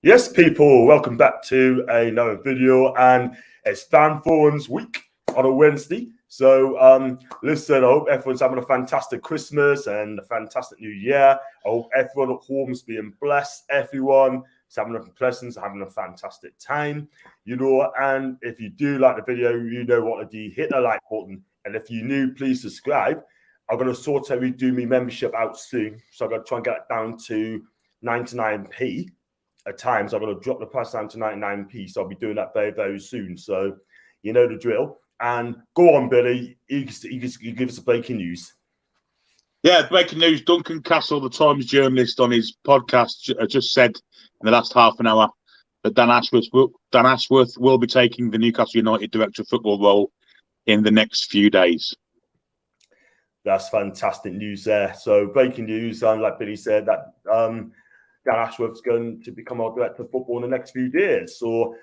Yes, people, welcome back to another video, and it's Fan Forums week on a Wednesday. So, listen, I hope everyone's having a fantastic Christmas and a fantastic New Year. I hope everyone at home's being blessed. Everyone is having a pleasant, having a fantastic time, and if you do like the video, you know what to do. Hit the like button, and if you're new, please subscribe. I'm going to sort out redo my membership out soon, so I'm going to try and get it down to 99p. At times, I'm going to drop the price down to 99p, so I'll be doing that very, very soon. So, you know the drill. And go on, Billy. You give us the breaking news. Yeah, breaking news. Duncan Castle, the Times journalist, on his podcast just said in the last half an hour that Dan Ashworth will be taking the Newcastle United Director of Football role in the next few days. That's fantastic news there. So, breaking news, like Billy said, that Dan Ashworth's going to become our director of football in the next few years. So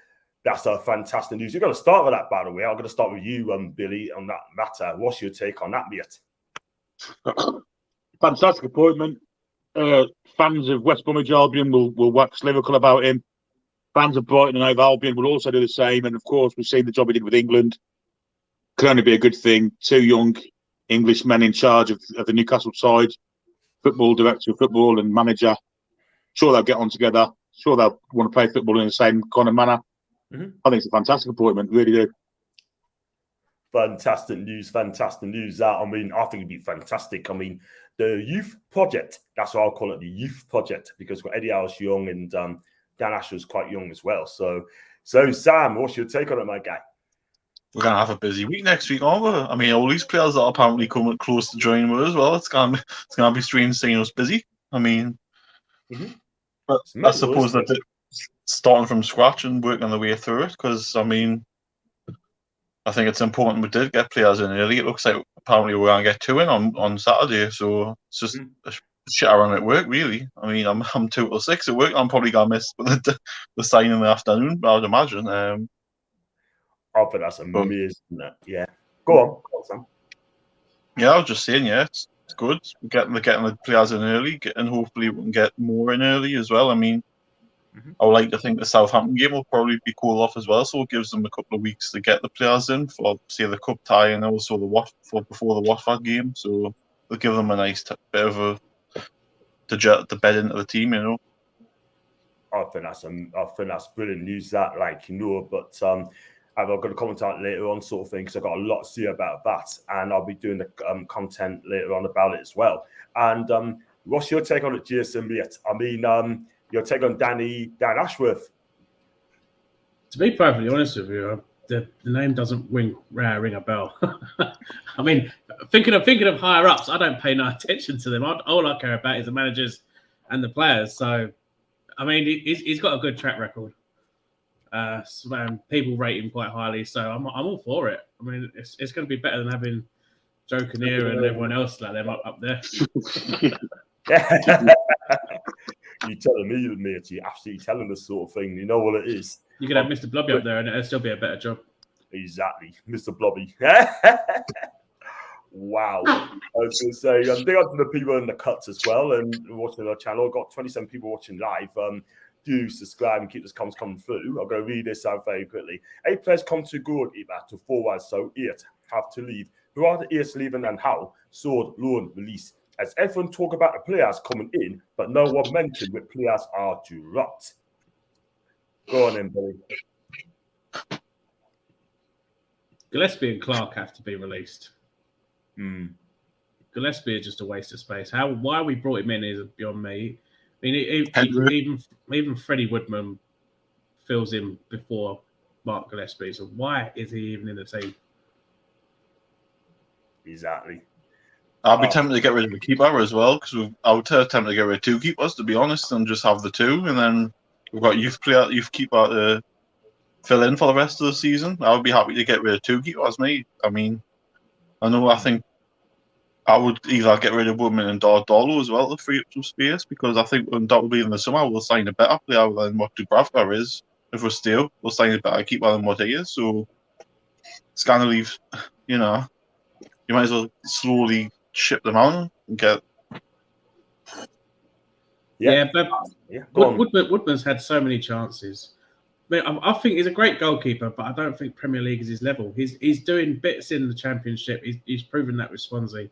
that's a fantastic news. You're going to start with that, by the way. I'm going to start with you, Billy, on that matter. What's your take on that, mate? Fantastic appointment. Fans of West Bromwich Albion will wax lyrical about him. Fans of Brighton and Hove Albion will also do the same. And of course, we've seen the job he did with England. Could only be a good thing. Two young English men in charge of the Newcastle side, football director of football and manager. Sure, they'll get on together. Sure, they'll want to play football in the same kind of manner. Mm-hmm. I think it's a fantastic appointment, really do. Fantastic news. I mean, I think it'd be fantastic. I mean, the youth project, that's what I'll call it, the youth project, because we've got Eddie Howe's young and Dan Ashworth's quite young as well. So Sam, what's your take on it, my guy? We're going to have a busy week next week, aren't we? I mean, all these players that are apparently coming close to joining with as well. It's going to be strange seeing us busy. I mean... Mm-hmm. But I suppose that starting from scratch and working their way through it, because I mean, I think it's important we did get players in early. It looks like apparently we're going to get two in on Saturday, so it's just a shit around at work, really. I mean, I'm 2 till 6 at work. I'm probably going to miss the sign in the afternoon, I would imagine. I think that's amazing. Yeah, go on, Sam. Yeah, I was just saying, yeah, it's good. We're getting the players in early, and hopefully we can get more in early as well. I mean, I would like to think the Southampton game will probably be called off as well, so it gives them a couple of weeks to get the players in for, say, the cup tie and also before the Watford game. So it'll give them a nice bit of to bed into the team, you know. I think that's brilliant news. That, but I've got to comment out later on, sort of thing, because I've got a lot to say about that, and I'll be doing the content later on about it as well. And what's your take on it, Jason? I mean, your take on Dan Ashworth? To be perfectly honest with you, the name doesn't ring a bell. I mean, thinking of higher ups, I don't pay no attention to them. All I care about is the managers and the players. So, I mean, he's got a good track record. People rate him quite highly, so I'm all for it. I mean, it's going to be better than having Joe Kinnear and everyone else like them up there. You're telling me, mate. You're absolutely telling us sort of thing. You know what it is. You could have Mr. Blobby up there, and it'll still be a better job. Exactly, Mr. Blobby. Wow. I was going to say, big up to the people in the cuts as well and watching our channel. I've got 27 people watching live. Do subscribe and keep this comments coming through. I'm going to read this out very quickly. 8 players come to good, either to forward, so 8 have to leave. Who are the 8 leaving and how? Sword, loan, release. As everyone talk about the players coming in, but no one mentioned which players are to rot. Go on then, Billy. Gillespie and Clark have to be released. Gillespie is just a waste of space. Why we brought him in is beyond me. I mean, even Freddie Woodman fills in before Mark Gillespie. So why is he even in the team? Exactly. I'll be tempted to get rid of the keeper as well, because I would tempted to get rid of 2 keepers, to be honest, and just have the 2, and then we've got youth keeper to fill in for the rest of the season. I would be happy to get rid of 2 keepers, mate. I mean, I think I would either get rid of Woodman and Darlo as well to free up some space, because I think undoubtedly in the summer we'll sign a better player than what Dubravka is. If we're still, we'll sign a better keeper than what he is. So it's kind of leave, you might as well slowly ship them out and get. but Woodman's had so many chances. I think he's a great goalkeeper, but I don't think Premier League is his level. He's doing bits in the Championship. He's proven that with Swansea.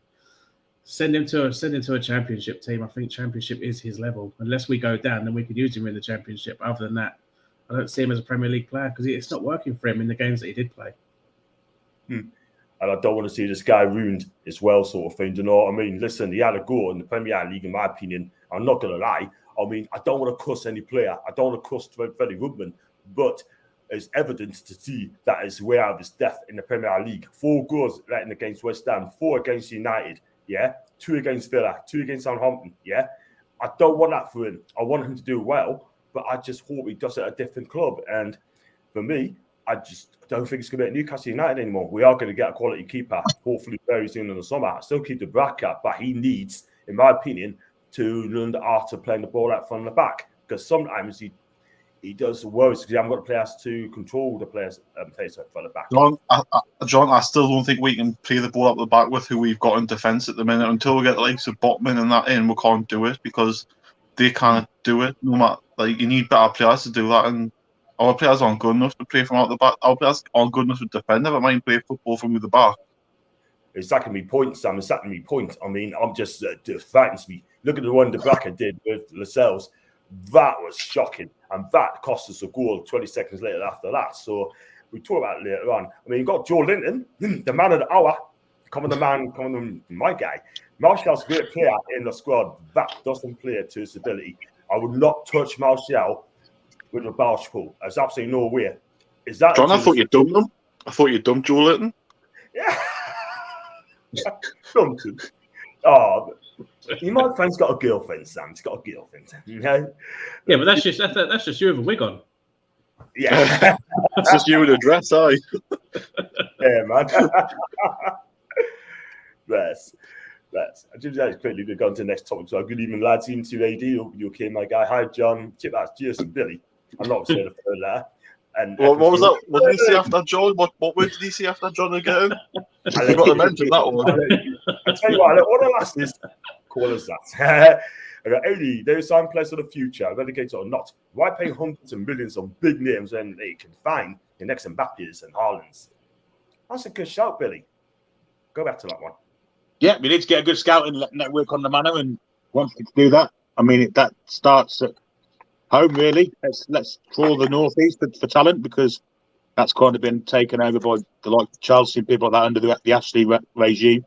Send him to a Championship team. I think Championship is his level. Unless we go down, then we could use him in the Championship. Other than that, I don't see him as a Premier League player because it's not working for him in the games that he did play. And I don't want to see this guy ruined as well, sort of thing. Do you know what I mean? Listen, he had a goal in the Premier League, in my opinion. I'm not going to lie. I mean, I don't want to cuss any player. I don't want to cuss Freddie Woodman. But it's evidence to see that it's way out of his depth in the Premier League. 4 goals letting against West Ham, 4 against United, 2 against Villa, 2 against Southampton, I don't want that for him. I want him to do well, but I just hope he does it at a different club. And for me, I just don't think it's going to be at Newcastle United anymore. We are going to get a quality keeper, hopefully very soon in the summer. I still keep the bracket, but he needs, in my opinion, to learn the art of playing the ball out from the back, because sometimes he does worry because he hasn't got the players to control the players from the back. John, I still don't think we can play the ball up the back with who we've got in defence at the minute. Until we get the likes of Botman and that in, we can't do it because they can't do it. No matter, you need better players to do that, and our players aren't good enough to play from out the back. Our players aren't good enough to defend. Never mind play football from the back. It's sacking me points, Sam. It's sacking me points. I mean, I'm just it frightens me. Look at the one the Bracker did with Lascelles. That was shocking, and that cost us a goal 20 seconds later after that. So we talk about it later on. I mean, you got Joelinton, the man of the hour, my guy. Martial's a great player in the squad. That doesn't play to his ability. I would not touch Martial with a barge pool. There's absolutely no way. Is that John? I thought you dumped him. I thought you dumped Joelinton. Yeah, dumped him. Oh. My friend's got a girlfriend, Sam. He's got a girlfriend. Yeah, but that's just you with a wig on. Yeah. It's just you with a dress, aye. Yeah, man. Yes. I just quickly go on to the next topic. So good evening, lads. Even to AD. You okay, my guy? Hi, John. Chip, that's Jason, Billy. I'm not saying a third letter. And what was that? What did he say after John? What word did he say after John again? I got to mention that one. I tell you what, all the last is call us that. I got 80. There is some place for the future, relegated or not. Why pay hundreds of millions on big names when they can find the next Mbappe's and Haaland's? That's a good shout, Billy. Go back to that one. Yeah, we need to get a good scouting network on the manor, and once we do that, I mean, that starts at home, really. Let's draw the northeast for talent, because that's kind of been taken over by the like Chelsea and people like that under the Ashley regime.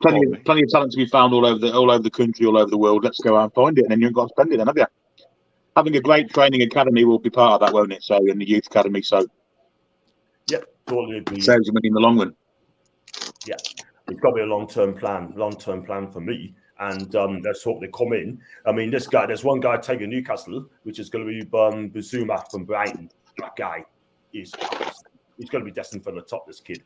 Plenty of talent to be found all over the country, all over the world. Let's go out and find it, and then you've got to spend it, then, have you? Having a great training academy will be part of that, won't it? So, in the youth academy, so yep, totally agree. Saves you money in the long run. Yeah, it's got to be a long-term plan for me. And let's hope they come in. I mean, there's one guy taking Newcastle, which is going to be Bazuma from Brighton. That guy he's going to be destined for the top, this kid.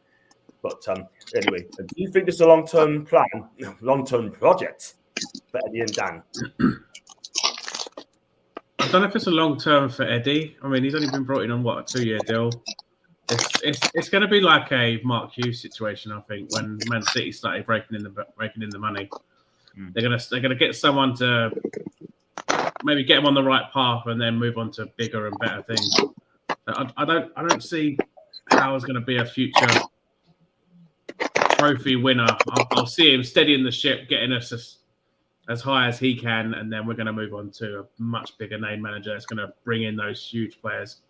But anyway, do you think this is a long-term plan, long-term project for Eddie and Dan? I don't know if it's a long-term for Eddie. I mean, he's only been brought in on, a 2-year deal. It's going to be like a Mark Hughes situation, I think, when Man City started raking in the money. They're gonna get someone to maybe get him on the right path and then move on to bigger and better things. I don't see how it's going to be a future trophy winner. I'll see him steadying the ship, getting us as high as he can, and then we're going to move on to a much bigger name manager that's going to bring in those huge players.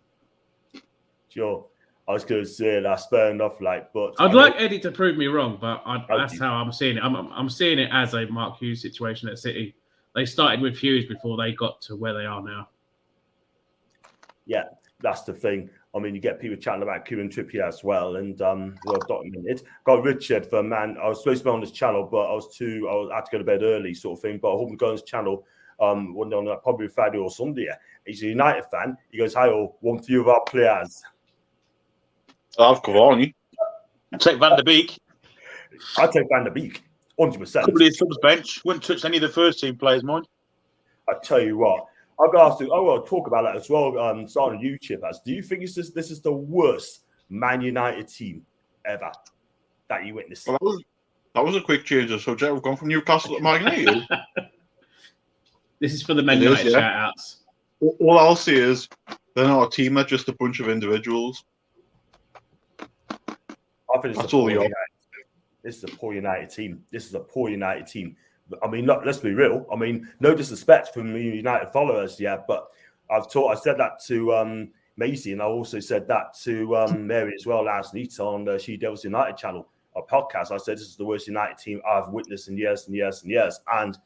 Sure. I was going to say that's fair enough, but I'd like Eddie to prove me wrong, but that's how I'm seeing it. I'm seeing it as a Mark Hughes situation at City. They started with Hughes before they got to where they are now. Yeah, that's the thing. I mean, you get people chatting about Kieran Trippier as well, and well documented. Got Richard for Man. I was supposed to be on this channel, but I had to go to bed early, sort of thing. But I hope to go on this channel one day on probably Friday or Sunday. He's a United fan. He goes, "Hi, all. One few of our players." I've Cavani. Take Van der Beek. I'd take Van der Beek, 100%. Probably his subs bench. Wouldn't touch any of the first team players, mind. I tell you what, I want to talk about that as well. Starting on YouTube, do you think this is the worst Man United team ever that you witnessed? Well, that was a quick change of subject. We've gone from Newcastle to Man United. This is for the Man United shout-outs. All I'll say is they're not a team; they're just a bunch of individuals. I think that's all they are. This is a poor United team. I mean, let's be real. I mean, no disrespect from the United followers, but I said that to Maisie, and I also said that to Mary as well last night on the She Devils United channel, a podcast. I said this is the worst United team I've witnessed in years and years and years. And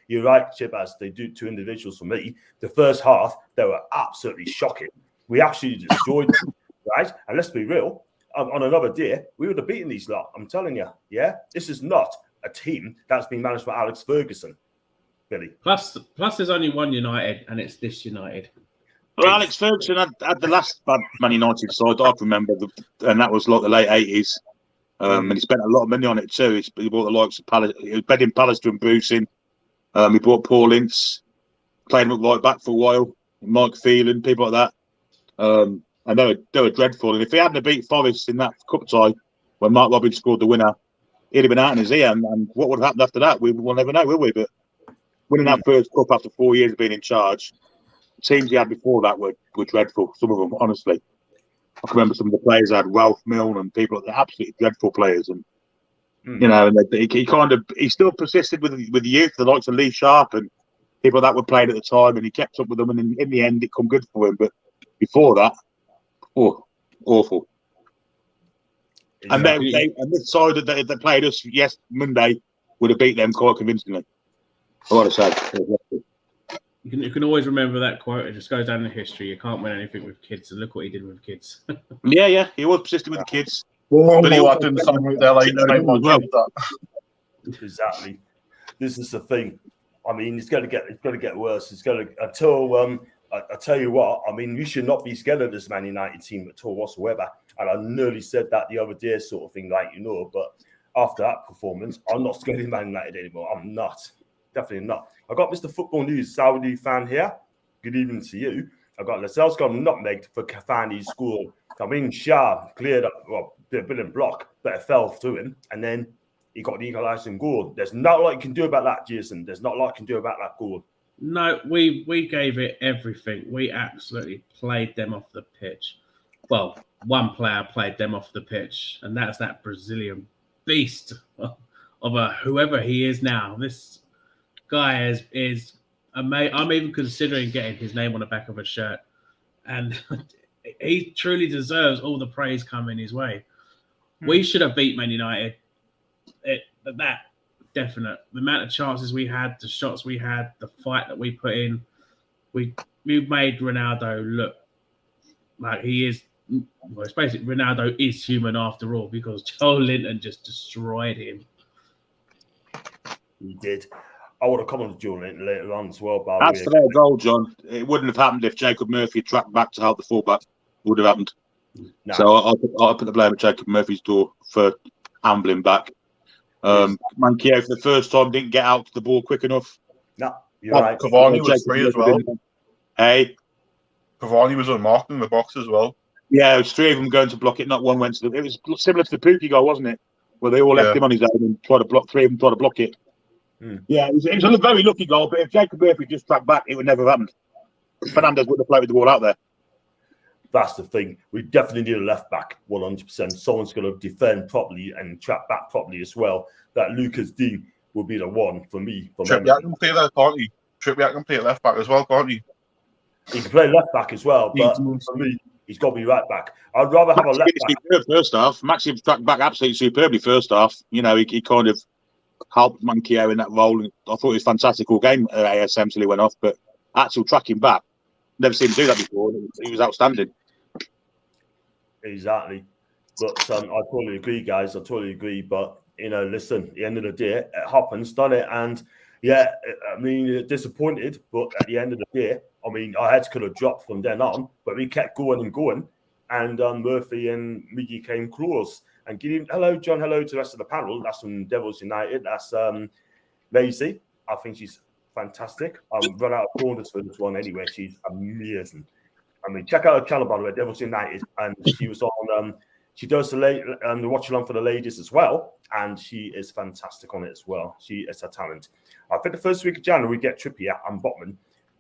you're right, Chip, as they do two individuals for me. The first half, they were absolutely shocking. We absolutely destroyed them, right? And let's be real. On another day, we would have beaten these lot. I'm telling you, this is not a team that's been managed by Alex Ferguson, Billy. Plus, there's only one United, and it's this United. Well, Alex Ferguson had the last Man United side I can remember, and that was like the late 80s. And he spent a lot of money on it too. He bought the likes of Palace. He was bedding Pallister and Boosing. He bought Paul Ince, played him up right back for a while. Mike Phelan, people like that. And they were dreadful. And if he hadn't beat Forest in that cup tie when Mark Robbins scored the winner, he'd have been out in his ear. And what would have happened after that, we'll never know, will we? But winning that first cup after 4 years of being in charge, the teams he had before that were dreadful. Some of them, honestly. I can remember some of the players had Ralph Milne and people like that, absolutely dreadful players. And you know, and he still persisted with the youth, the likes of Lee Sharp and people that were playing at the time, and he kept up with them. And in the end, it come good for him. But before that, awful. Exactly. And this side that they played us Monday would have beat them quite convincingly. I want to say. You can always remember that quote. It just goes down in history. You can't win anything with kids. And look what he did with kids. yeah, he was persistent with the kids. But he didn't sound like they're like Exactly. This is the thing. I mean, it's going to get worse. It's going to until I tell you what. I mean, you should not be scared of this Man United team at all whatsoever. And I nearly said that the other day, sort of thing, like But after that performance, I'm not scared of Man United anymore. I'm not. Definitely not. I got Mr. Football News Saudi fan here. Good evening to you. I got Lascelles got nutmegged for Cavani's score. I mean, Shah cleared up, a brilliant block, but it fell through him, and then he got the equalising goal. There's not a lot you can do about that, Jason. There's not a lot you can do about that goal. No, we gave it everything. We absolutely played them off the pitch. Well, one player played them off the pitch, and that's that Brazilian beast of whoever he is now. This guy is amazing. I'm even considering getting his name on the back of a shirt, and he truly deserves all the praise coming his way. We should have beat Man United. That definite. The amount of chances we had, the shots we had, the fight that we put in, we made Ronaldo look like he is. Well, it's basically Ronaldo is human after all, because Joelinton just destroyed him. He did. I would have come on to Joelinton later on as well. That's for their goal, John. It wouldn't have happened if Jacob Murphy had tracked back to help the fullback. It would have happened. No. So I'll put the blame at Jacob Murphy's door for ambling back. Manquillo for the first time didn't get out to the ball quick enough. No, you're right. Cavani was free as well. Hey, Cavani was unmarked in the box as well. Yeah, it was three of them going to block it. Not one went to the. It was similar to the Pookie goal, wasn't it? Where they all left him on his own and tried to block. Three of them tried to block it. Yeah, it was a very lucky goal. But if Jacob Murphy just tracked back, it would never have happened. Fernandez would have floated the ball out there. That's the thing. We definitely need a left back, 100%. Someone's going to defend properly and track back properly as well. That Lucas Dean will be the one for me. Trippier can play there, can't he? Trippier can play left back as well, can't he? He can play left back as well, but for me, he's got to be right back. I'd rather have a left back. First half, Maxi tracked back absolutely superbly first half. You know, he kind of helped Manquillo in that role. And I thought it was a fantastic all game at ASM till he went off, but actual tracking back, never seen him do that before. He was outstanding. Exactly. But I totally agree, guys. I totally agree. But, you know, listen, at the end of the day, it happens, done it? And, yeah, I mean, disappointed. But at the end of the day, I mean, our heads could have dropped from then on. But we kept going and going. And Murphy and Miggy came close. And hello, John. Hello to the rest of the panel. That's from Devils United. That's Maisie. I think she's fantastic. I've run out of corners for this one anyway. She's amazing. I mean, check out her channel, by the way, Devils United. And she was on She does the watch along for the ladies as well, and she is fantastic on it as well. She is a talent. I think the first week of January we get Trippier and Botman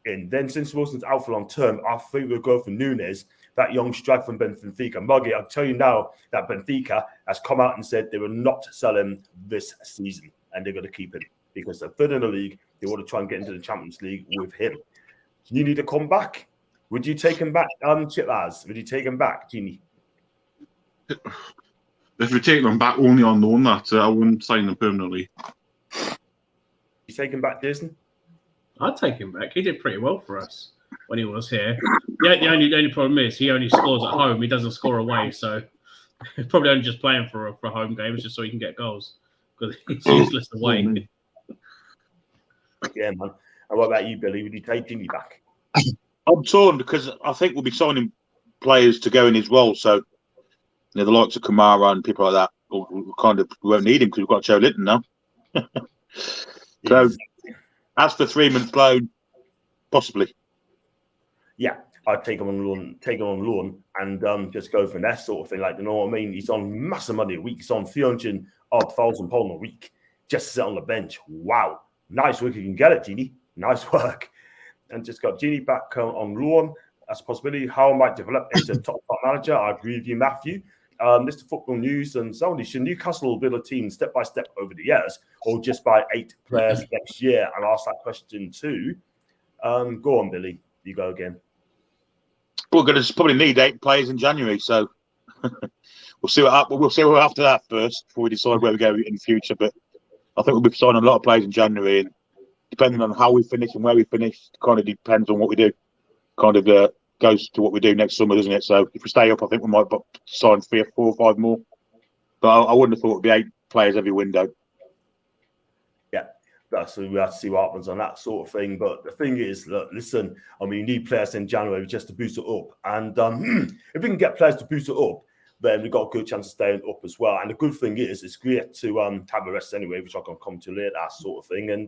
in. Then since Wilson's out for long term, I think we'll go for Nunes, that young strike from Benfica. Muggy, I'll tell you now that Benfica has come out and said they will not sell him this season, and they're going to keep him because they're third in the league. They want to try and get into the Champions League with him. You need to come back. Would you take him back, Chitlaz? Would you take him back, Genie? If we take them back only on loan, that I wouldn't sign them permanently. You take him back, Jason? I'd take him back. He did pretty well for us when he was here. The only problem is he only scores at home. He doesn't score away, so he's probably only just playing for a home game just so he can get goals because he's useless away. Yeah, man. And what about you, Billy? Would you take Jimmy back? I'm torn because I think we'll be signing players to go in his role. So, the likes of Kamara and people like that, we won't need him because we've got Joelinton now. So, as for 3 months loan, possibly. Yeah, I'd take him on loan, and just go for that sort of thing. Like, you know what I mean? He's on massive money a week. He's on £300,000 a week just to sit on the bench. Wow. Nice work. You can get it, Genie. Nice work. And just got Genie back on loan as a possibility. How I might develop into a top manager. I agree with you, Matthew. Mr. Football News and so on. Should Newcastle build a team step by step over the years, or just by 8 players next year? And ask that question too. Go on, Billy. You go again. We're going to probably need 8 players in January, so we'll see what after that first before we decide where we go in the future. But I think we'll be signing a lot of players in January, and depending on how we finish and where we finish, kind of depends on what we do. Kind of goes to what we do next summer, doesn't it? So if we stay up, I think we might sign 3 or 4 or 5 more. But I wouldn't have thought it'd be 8 players every window. Yeah, so we have to see what happens on that sort of thing. But the thing is, look, listen, I mean, you need players in January just to boost it up. And if we can get players to boost it up, then we've got a good chance of staying up as well. And the good thing is, it's great to have a rest anyway, which I can come to later, that sort of thing. And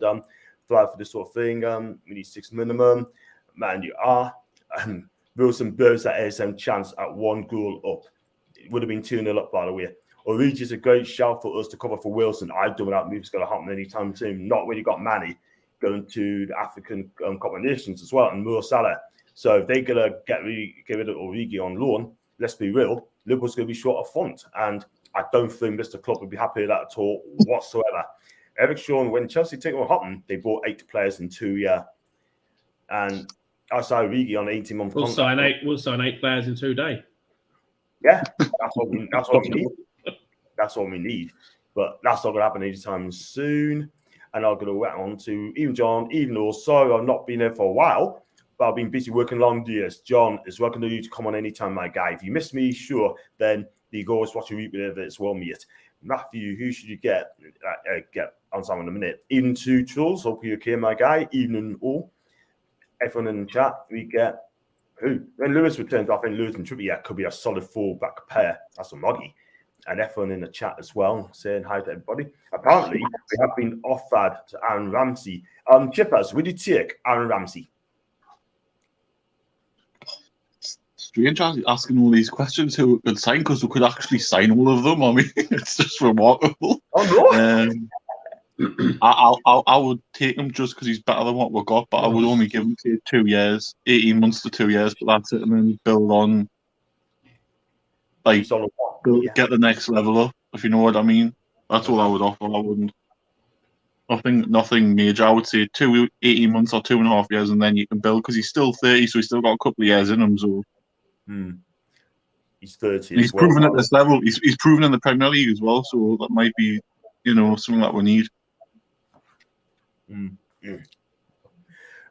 thrive for this sort of thing. We need 6 minimum. Man Utd. Wilson burst that ASM chance at 1 goal up. It would have been 2-0 up, by the way. Origi is a great shout for us to cover for Wilson. I don't know that move's going to happen anytime soon. Not when you got Manny going to the African Cup of Nations as well, and Mo Salah. So if they're going to get rid of Origi on loan, let's be real, Liverpool's going to be short of font. And I don't think Mr. Klopp would be happy with that at all whatsoever. Eric Shawn, when Chelsea take on Houghton, they bought 8 players in 2 years. And outside Origi on 18-month contract. We'll sign 8 players in 2 days. Yeah, that's what we need. That's what we need. But that's not going to happen anytime soon. And I'm going to wet on to even John, even though, sorry, I've not been there for a while, but I've been busy working long days. John, it's welcome to you to come on anytime, my guy. If you miss me, sure, then you go watch a replay of it as well, mate. Matthew, who should you get on time in a minute? Even 2 trolls. Hope you're okay, my guy. Evening all. Everyone in the chat, we get who? When Lewis returns, I think Lewis and Trippier could be a solid full-back pair. That's a muggy. And everyone in the chat as well, saying hi to everybody. Apparently, we have been offered to Aaron Ramsey. Chippers, would you take Aaron Ramsey? Strange asking all these questions who we could sign, because we could actually sign all of them. I mean, it's just remarkable. Oh, no. I would take him just because he's better than what we've got, but I would only give him 2 years, 18 months to 2 years, but that's it, and then build on, get the next level up, if you know what I mean. That's all I would offer. I wouldn't. Nothing major. I would say 18 months or 2.5 years, and then you can build, because he's still 30, so he's still got a couple of years in him. So he's 30. He's proven at this level. He's proven in the Premier League as well, so that might be, something that we need.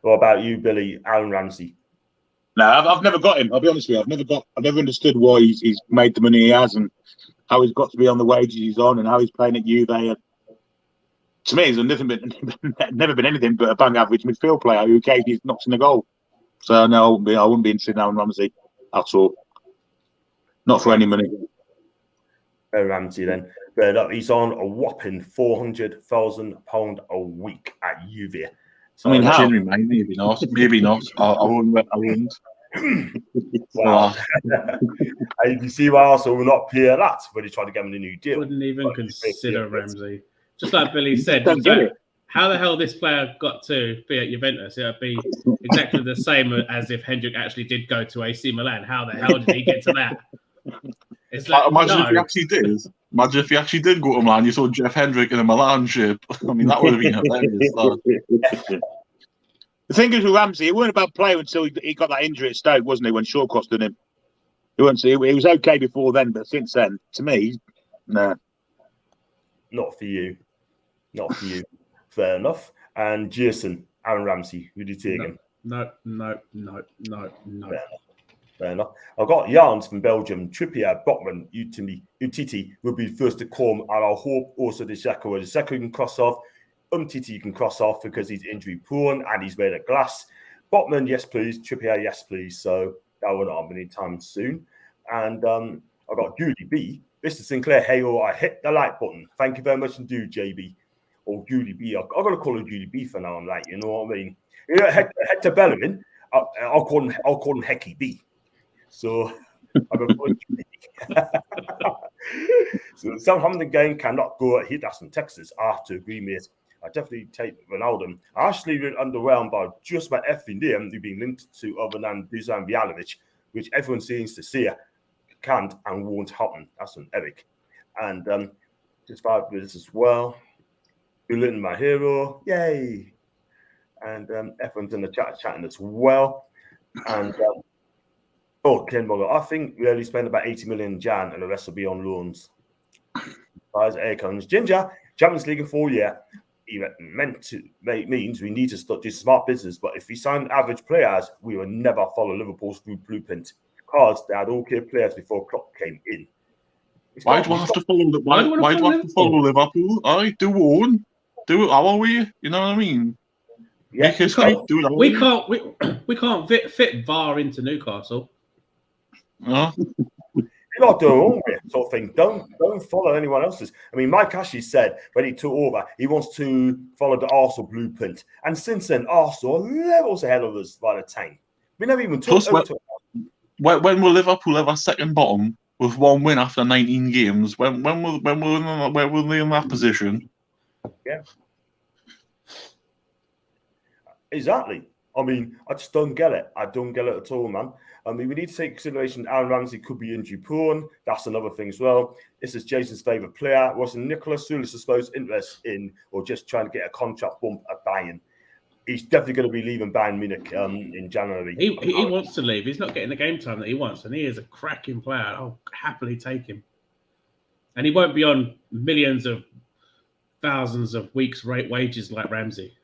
What about you, Billy? Aaron Ramsey? No, I've never got him. I'll be honest with you. I've never understood why he's made the money he has, and how he's got to be on the wages he's on, and how he's playing at Juve. And to me, he's never been anything but a bang average midfield player who occasionally knocks in the goal. So no, I wouldn't be interested in Aaron Ramsey at all. Not for any money. Aaron Ramsey then. But he's on a whopping £400,000 a week at Juve. So how? Maybe not. I wouldn't. Wow. And you see why Arsenal will not pay that when they try to get him a new deal. Wouldn't even consider Ramsey. Just like Billy said, Don't get it. how the hell this player got to be at Juventus? It would be exactly the same as if Hendrick actually did go to AC Milan. How the hell did he get to that? It's like, imagine if he actually did. Imagine if he actually did go to Milan. You saw Jeff Hendrick in a Milan ship. I mean, that would have been hilarious. The thing is with Ramsey, it wasn't about playing until he got that injury at Stoke, wasn't he? When Shawcross did him, he was okay before then, but since then, to me, nah. Not for you. Not for you. Fair enough. And Jason, Aaron Ramsey, who did you take him? No. Fair enough. I've got Yarns from Belgium. Trippier, Botman, Utiti will be the first to come. And I hope also the Xhaka. The Xhaka can cross off. Titi can cross off because he's injury prone and he's made of glass. Botman, yes, please. Trippier, yes, please. So that will not happen anytime soon. And I've got Julie B. Mr. Sinclair, hey, I hit the like button. Thank you very much indeed, JB. Or Julie B. I've got to call her Julie B for now. I'm like, you know what I mean? Yeah, Hector Bellerin, I'll call him Hecky B. So I'm going to call Julie. So Southampton game cannot go at that's in Texas. I have to agree, mate. I definitely take Ronaldo. I actually been underwhelmed by just about everything there who've been linked to other than Dusan Vjanovic, which everyone seems to see can't and won't happen. That's from Eric. And just 5 minutes as well. Joelinton, my hero. Yay. And everyone's in the chat chatting as well. And Ken Mugger, I think we only spend about 80 million in Jan and the rest will be on loans. Guys, Aircones. Ginger, Champions League in 4 years. Means we need to start do smart business. But if we sign average players, we will never follow Liverpool's blueprint because they had okay players before Klopp came in. Why do I have to follow? Why do I have to follow Liverpool? I do it our way. You know what I mean? Yeah, we can't fit VAR into Newcastle. No. You're not doing all it sort of thing. Don't follow anyone else's. I mean, Mike Ashley said when he took over, he wants to follow the Arsenal blueprint. And since then, Arsenal are levels ahead of us by the time. We never even talked about it. When will Liverpool have a second bottom with 1 win after 19 games? When will they in that position? Yeah. Exactly. I mean, I just don't get it. I don't get it at all, man. I mean, we need to take consideration Aaron Ramsey could be injury prone. That's another thing as well. This is Jason's favourite player. Wasn't Nicolas Soulis supposed interest in or just trying to get a contract bump at Bayern? He's definitely going to be leaving Bayern Munich in January. He wants to leave. He's not getting the game time that he wants, and he is a cracking player. I'll happily take him. And he won't be on millions of thousands of weeks' rate wages like Ramsey.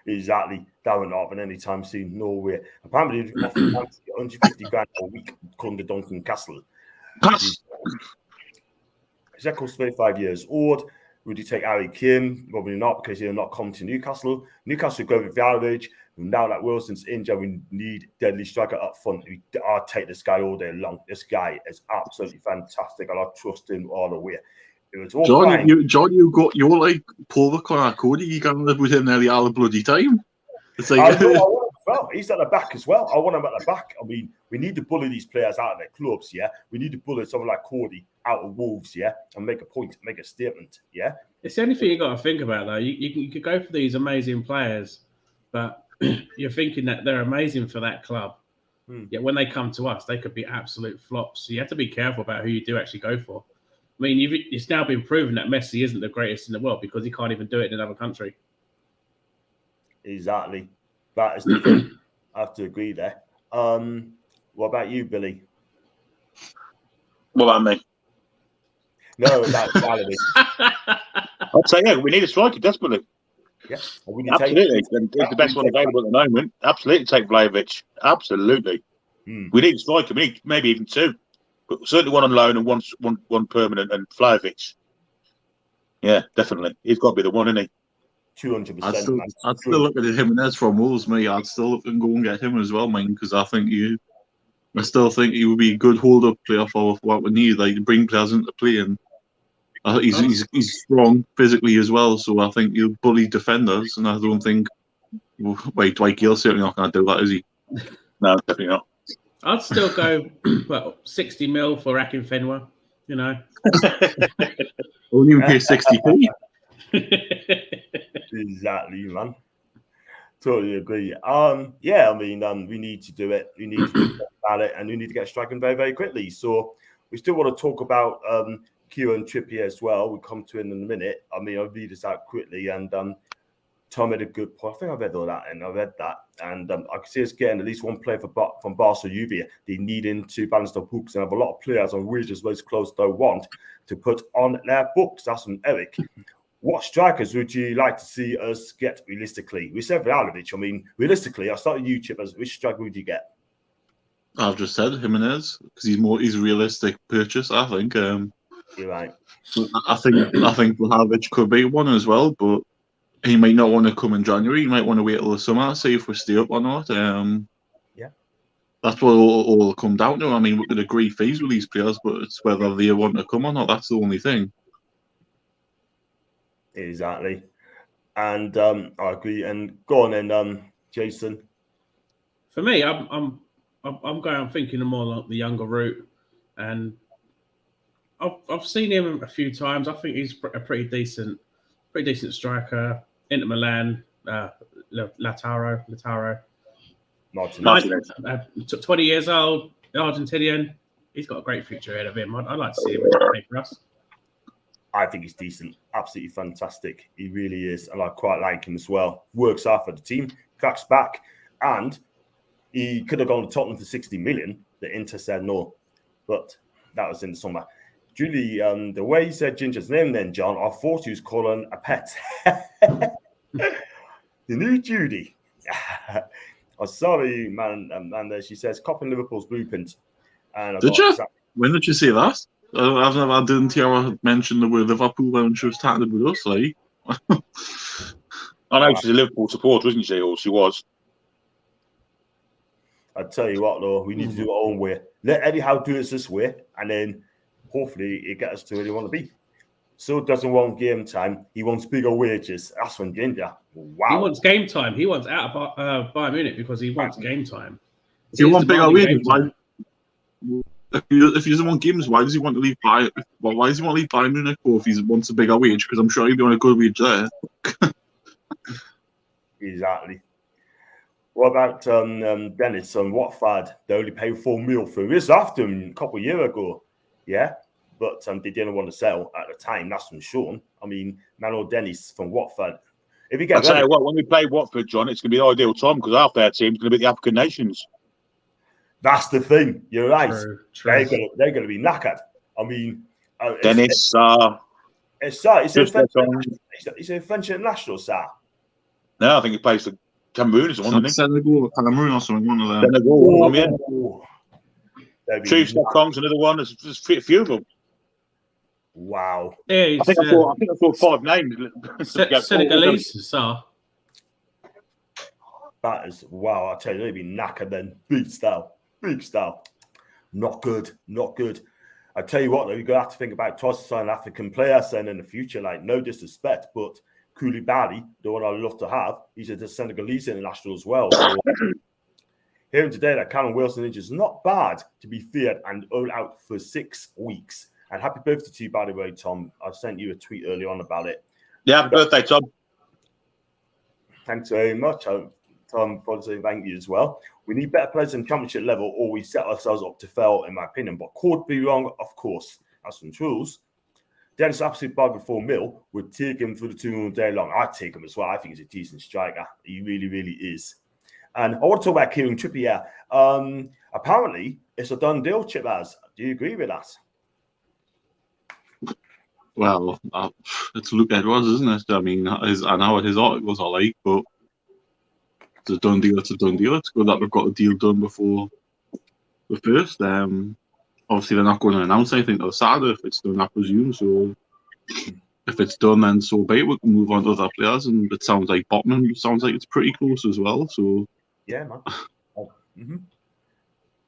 Exactly. That won't happen anytime soon. No way. Apparently, he's offering 150 grand a week under Duncan Castle. Zeko's 35 years old. Would you take Harry Kane? Probably not, because he'll not come to Newcastle. Newcastle go with Vjanovic. Now that Wilson's injured, we need deadly striker up front. I'll take this guy all day long. This guy is absolutely fantastic, and I trust him all the way. John, you got your like Paul Connor Cody. You can live with him nearly all the bloody time. It's like I want him as well. He's at the back as well. I want him at the back. I mean, we need to bully these players out of their clubs, yeah. We need to bully someone like Cody out of Wolves, yeah, and make a point, make a statement, yeah. It's the only thing you got to think about, though. You could go for these amazing players, but you're thinking that they're amazing for that club. Yet when they come to us, they could be absolute flops. So you have to be careful about who you do actually go for. I mean, it's now been proven that Messi isn't the greatest in the world because he can't even do it in another country. Exactly. That is the thing. I have to agree there. What about you, Billy? What about me? No, that's Vladimir. I'd say, yeah, we need a striker desperately. Yeah, absolutely. It's the best one available at the moment. Absolutely take Vlahovic. Absolutely. We need a striker. We need maybe even 2. But certainly one on loan and one permanent, and Vlahovic. Yeah, definitely. He's got to be the one, isn't he? 200%. I'd still look at Jimenez from Wolves, mate. I'd still look and go and get him as well, man, because I still think he would be a good hold-up player for what we need, like bring players into play. And he's strong physically as well, so I think he'll bully defenders. And I don't think, Dwight Gayle certainly not going to do that, is he? No, definitely not. I'd still go 60 mil for Akinfenwa, you know. Won't even pay 60p. Exactly, man. Totally agree. Yeah, I mean, we need to do it. We need to do about it, and we need to get striking very, very quickly. So we still want to talk about Kieran Trippier as well. We'll come to it in a minute. I mean, I'll read this out quickly, and Tom had a good point. I think I read all that, and I can see us getting at least one player from Barca Juve. They needing to balance their books and have a lot of players on wages those close they want to put on their books. That's from Eric. What strikers would you like to see us get realistically? We said Vlahovic. I mean, realistically, I'll start with you, Chip. Which striker would you get? I've just said Jimenez because he's a realistic purchase. I think. You're right. I think Vlahovic could be one as well, but he might not want to come in January. He might want to wait till the summer, see if we stay up or not. Yeah, that's what all will come down to. I mean, we could agree fees with these players, but it's whether they want to come or not. That's the only thing. Exactly, and I agree. And go on then, Jason. For me, I'm thinking more like the younger route, and I've seen him a few times. I think he's a pretty decent striker. Inter Milan, Lautaro. 20 years old, Argentinian. He's got a great future ahead of him. I'd like to see him play for us. I think he's decent, absolutely fantastic. He really is, and I quite like him as well. Works hard for the team, cracks back, and he could have gone to Tottenham for 60 million. The Inter said no, but that was in the summer. Julie, the way you said Ginger's name then, John, I thought he was calling a pet. The new Judy. I'm sorry, man. And she says, copying Liverpool's blueprint. And did you? When did you say that? I didn't hear her mention the word Liverpool when she was talking about us. Like, I know she's a Liverpool supporter, isn't she? Or she was. I tell you what, though, we need to do our own way. Let Eddie Howe do it this way, and then hopefully it gets us to where they want to be. So doesn't want game time. He wants bigger wages. That's from Ginger. Wow. He wants game time. He wants out of Bayern Munich because he wants game time. If you want bigger wages, if he doesn't want games, why does he want to leave Bayern? Well, why does he want to leave Bayern Munich? Or if he wants a bigger wage, because I'm sure he'll be on a good wage there. Exactly. What about Dennis on Watford? They only paid $4 million for his after him a couple of years ago. Yeah, but they didn't want to sell at the time. That's from Sean. I mean, Manuel Dennis from Watford. If you get, I'll tell you what, when we play Watford, John, it's going to be the ideal time because half their team's going to be the African nations. That's the thing. You're right. True. They're going to be knackered. I mean, Dennis, it's a French international, sir. No, I think he plays for Cameroon or something. Senegal, Cameroon or something. One of them. Senegal. Chief Stockholm's another one. There's a few of them. Wow. Yeah, I think I saw 5 names. Senegalese, sir. That is wow. I tell you, they'd be knackered then. Big style. Not good. I tell you what, though, you're gonna have to think about twice to sign African players then in the future. Like, no disrespect, but Koulibaly, the one I love to have, he's a Senegalese international as well. So, hearing today that Callum Wilson is not bad to be feared and all out for 6 weeks. And happy birthday to you, by the way, Tom. I sent you a tweet earlier on about it. Yeah, happy birthday, Tom. Thanks very much, Tom, for saying thank you as well. We need better players in championship level, or we set ourselves up to fail, in my opinion. But could be wrong, of course. That's some truths. Dennis, absolute bargain for $1 million. Would take him for the 2 all day long. I'd take him as well. I think he's a decent striker. He really, really is. And I want to talk about Kieran Trippier. Apparently, it's a done deal, Chip has. Do you agree with that? Well, it's Luke Edwards, isn't it? I mean, I know what his articles are like, but it's a done deal. It's good that we've got a deal done before the first. Obviously, they're not going to announce anything till Saturday if it's done, I presume. So if it's done, then so be it. We can move on to other players. And it sounds like Botman sounds like it's pretty close as well. So yeah, man.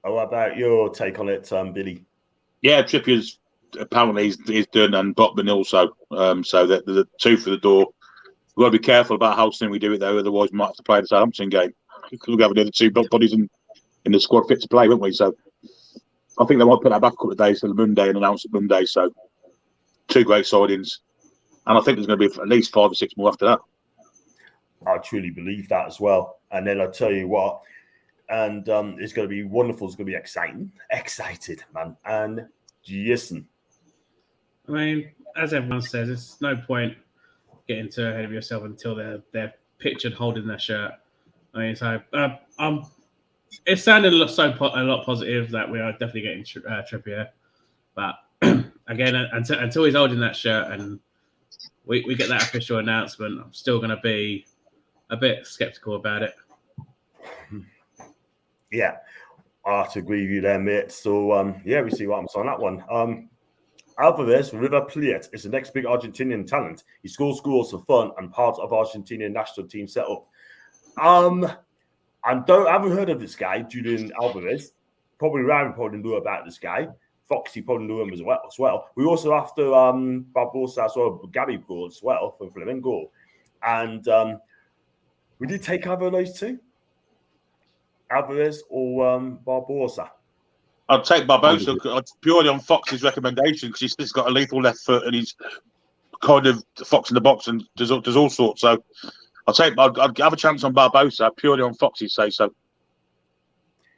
How about your take on it, Billy? Yeah, Trippier's apparently he's done, and Botman also. So that the 2 for the door. We've got to be careful about how soon we do it, though. Otherwise, we might have to play the Southampton game. We'll have another 2 bodies and in the squad fit to play, won't we? So I think they might put that back a couple of days to the Monday and announce it Monday. So 2 great signings, and I think there's going to be at least 5 or 6 more after that. I truly believe that as well. And then I'll tell you what, and it's going to be wonderful. It's going to be excited, man. And Jason. I mean, as everyone says, it's no point getting too ahead of yourself until they're pictured holding their shirt. I mean, so it sounded a lot positive that we are definitely getting Trippier, but again, until he's holding that shirt and we get that official announcement, I'm still going to be a bit skeptical about it. Yeah, I have to agree with you there, mate. So we see what happens on that one. Alvarez, River Plate, is the next big Argentinian talent. He scores goals for fun and part of Argentinian national team setup. I haven't heard of this guy, Julian Alvarez. Probably Ryan probably knew about this guy. Foxy probably knew him as well. We also after Barbosa as well, Gabby goal as well from Flamengo. And we did take either of those two, Alvarez or Barbosa. I'd take Barbosa purely on Fox's recommendation because he's got a lethal left foot and he's kind of fox in the box and does all sorts. So I'd have a chance on Barbosa purely on Fox's say so.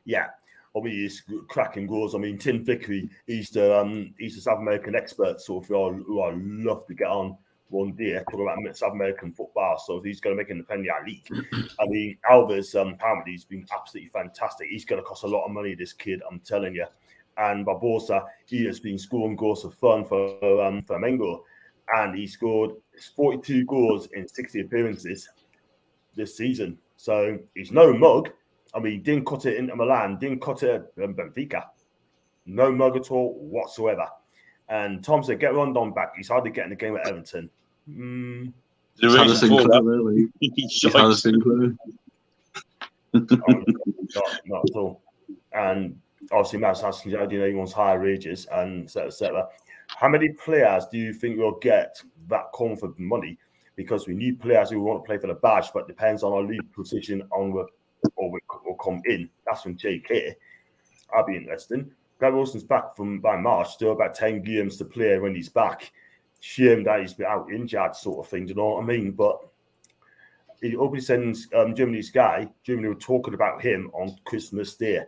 Yeah, I mean he's cracking goals. I mean Tim Vickery, he's the South American expert, so who I love to get on one day talk about South American football. So he's going to make it in the Premier League. I mean, Alves apparently he's been absolutely fantastic. He's going to cost a lot of money, this kid, I'm telling you. And Barbosa, he has been scoring goals for fun for Flamengo, and he scored 42 goals in 60 appearances this season. So he's no mug. I mean, he didn't cut it into Milan, didn't cut it at Benfica. No mug at all whatsoever. And Tom said, get Rondon back. He's hardly getting the game at Everton. He's had a Sinclair, really. He's had a Sinclair. Not at all. And obviously, Matt's asking, do you know he wants higher wages and et cetera, et cetera. How many players do you think we'll get that come for money? Because we need players who want to play for the badge, but depends on our league position on will come in. That's from JK. That'll be interesting. Gary Wilson's back by March, still about 10 games to play when he's back. Shame that he's been out injured, sort of thing. Do you know what I mean? But he openly sends Germany's guy. Germany were talking about him on Christmas Day.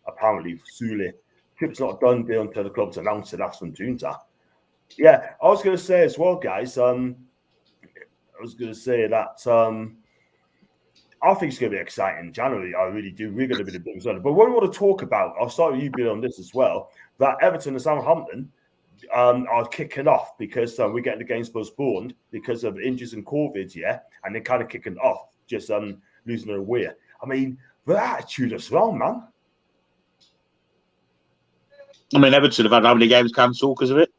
Apparently, Sule. Trip's not done deal until the club's announced it. That's from Junta. Yeah, I was going to say as well, guys. I was going to say that. I think it's going to be exciting in January. I really do. We're going to be the big result. But what we want to talk about, I'll start with you, Bill, on this as well, that Everton and Southampton are kicking off because we're getting the games postponed because of injuries and COVID, and they're kind of kicking off, just losing their way. I mean, the attitude is wrong, man. I mean, Everton have had how many games cancelled because of it?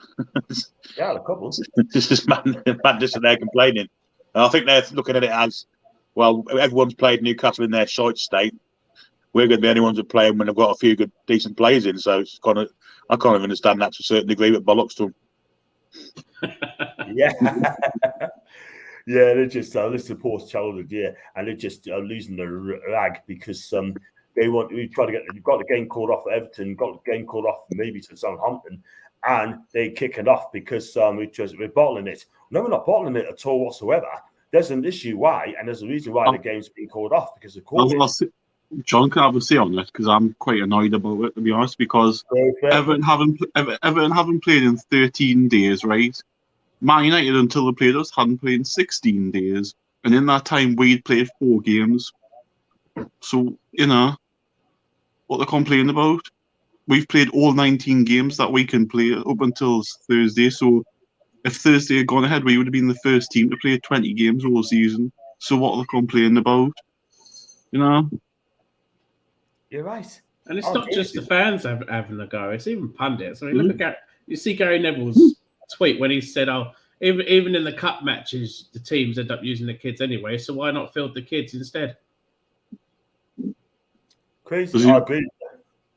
Yeah, a couple. This is madness and they're complaining. And I think they're looking at it as, well, everyone's played Newcastle in their shite state. We're going to be the only ones who play when they've got a few good, decent players in. So it's kind of, I kind of understand that to a certain degree, but bollocks to them. Yeah. Yeah, they're just listen to post childhood, and they're just losing the rag because we got the game called off for Everton, got the game called off maybe to Southampton, and they kick it off because we're bottling it. No, we're not bottling it at all whatsoever. There's an issue why, and there's a reason why the game's being called off because of COVID. John can have a say on this because I'm quite annoyed about it, to be honest, because Everton haven't played in 13 days, right? Man United, until they played us, hadn't played in 16 days. And in that time, we'd played 4 games. So, what they're complaining about. We've played all 19 games that we can play up until Thursday. So, if Thursday had gone ahead, we would have been the first team to play 20 games all season. So, what are they complaining about? You're right. And it's not just the fans having a go, it's even pundits. I mean, look at you see Gary Neville's tweet when he said, even in the cup matches, the teams end up using the kids anyway, so why not field the kids instead? Crazy. I agree.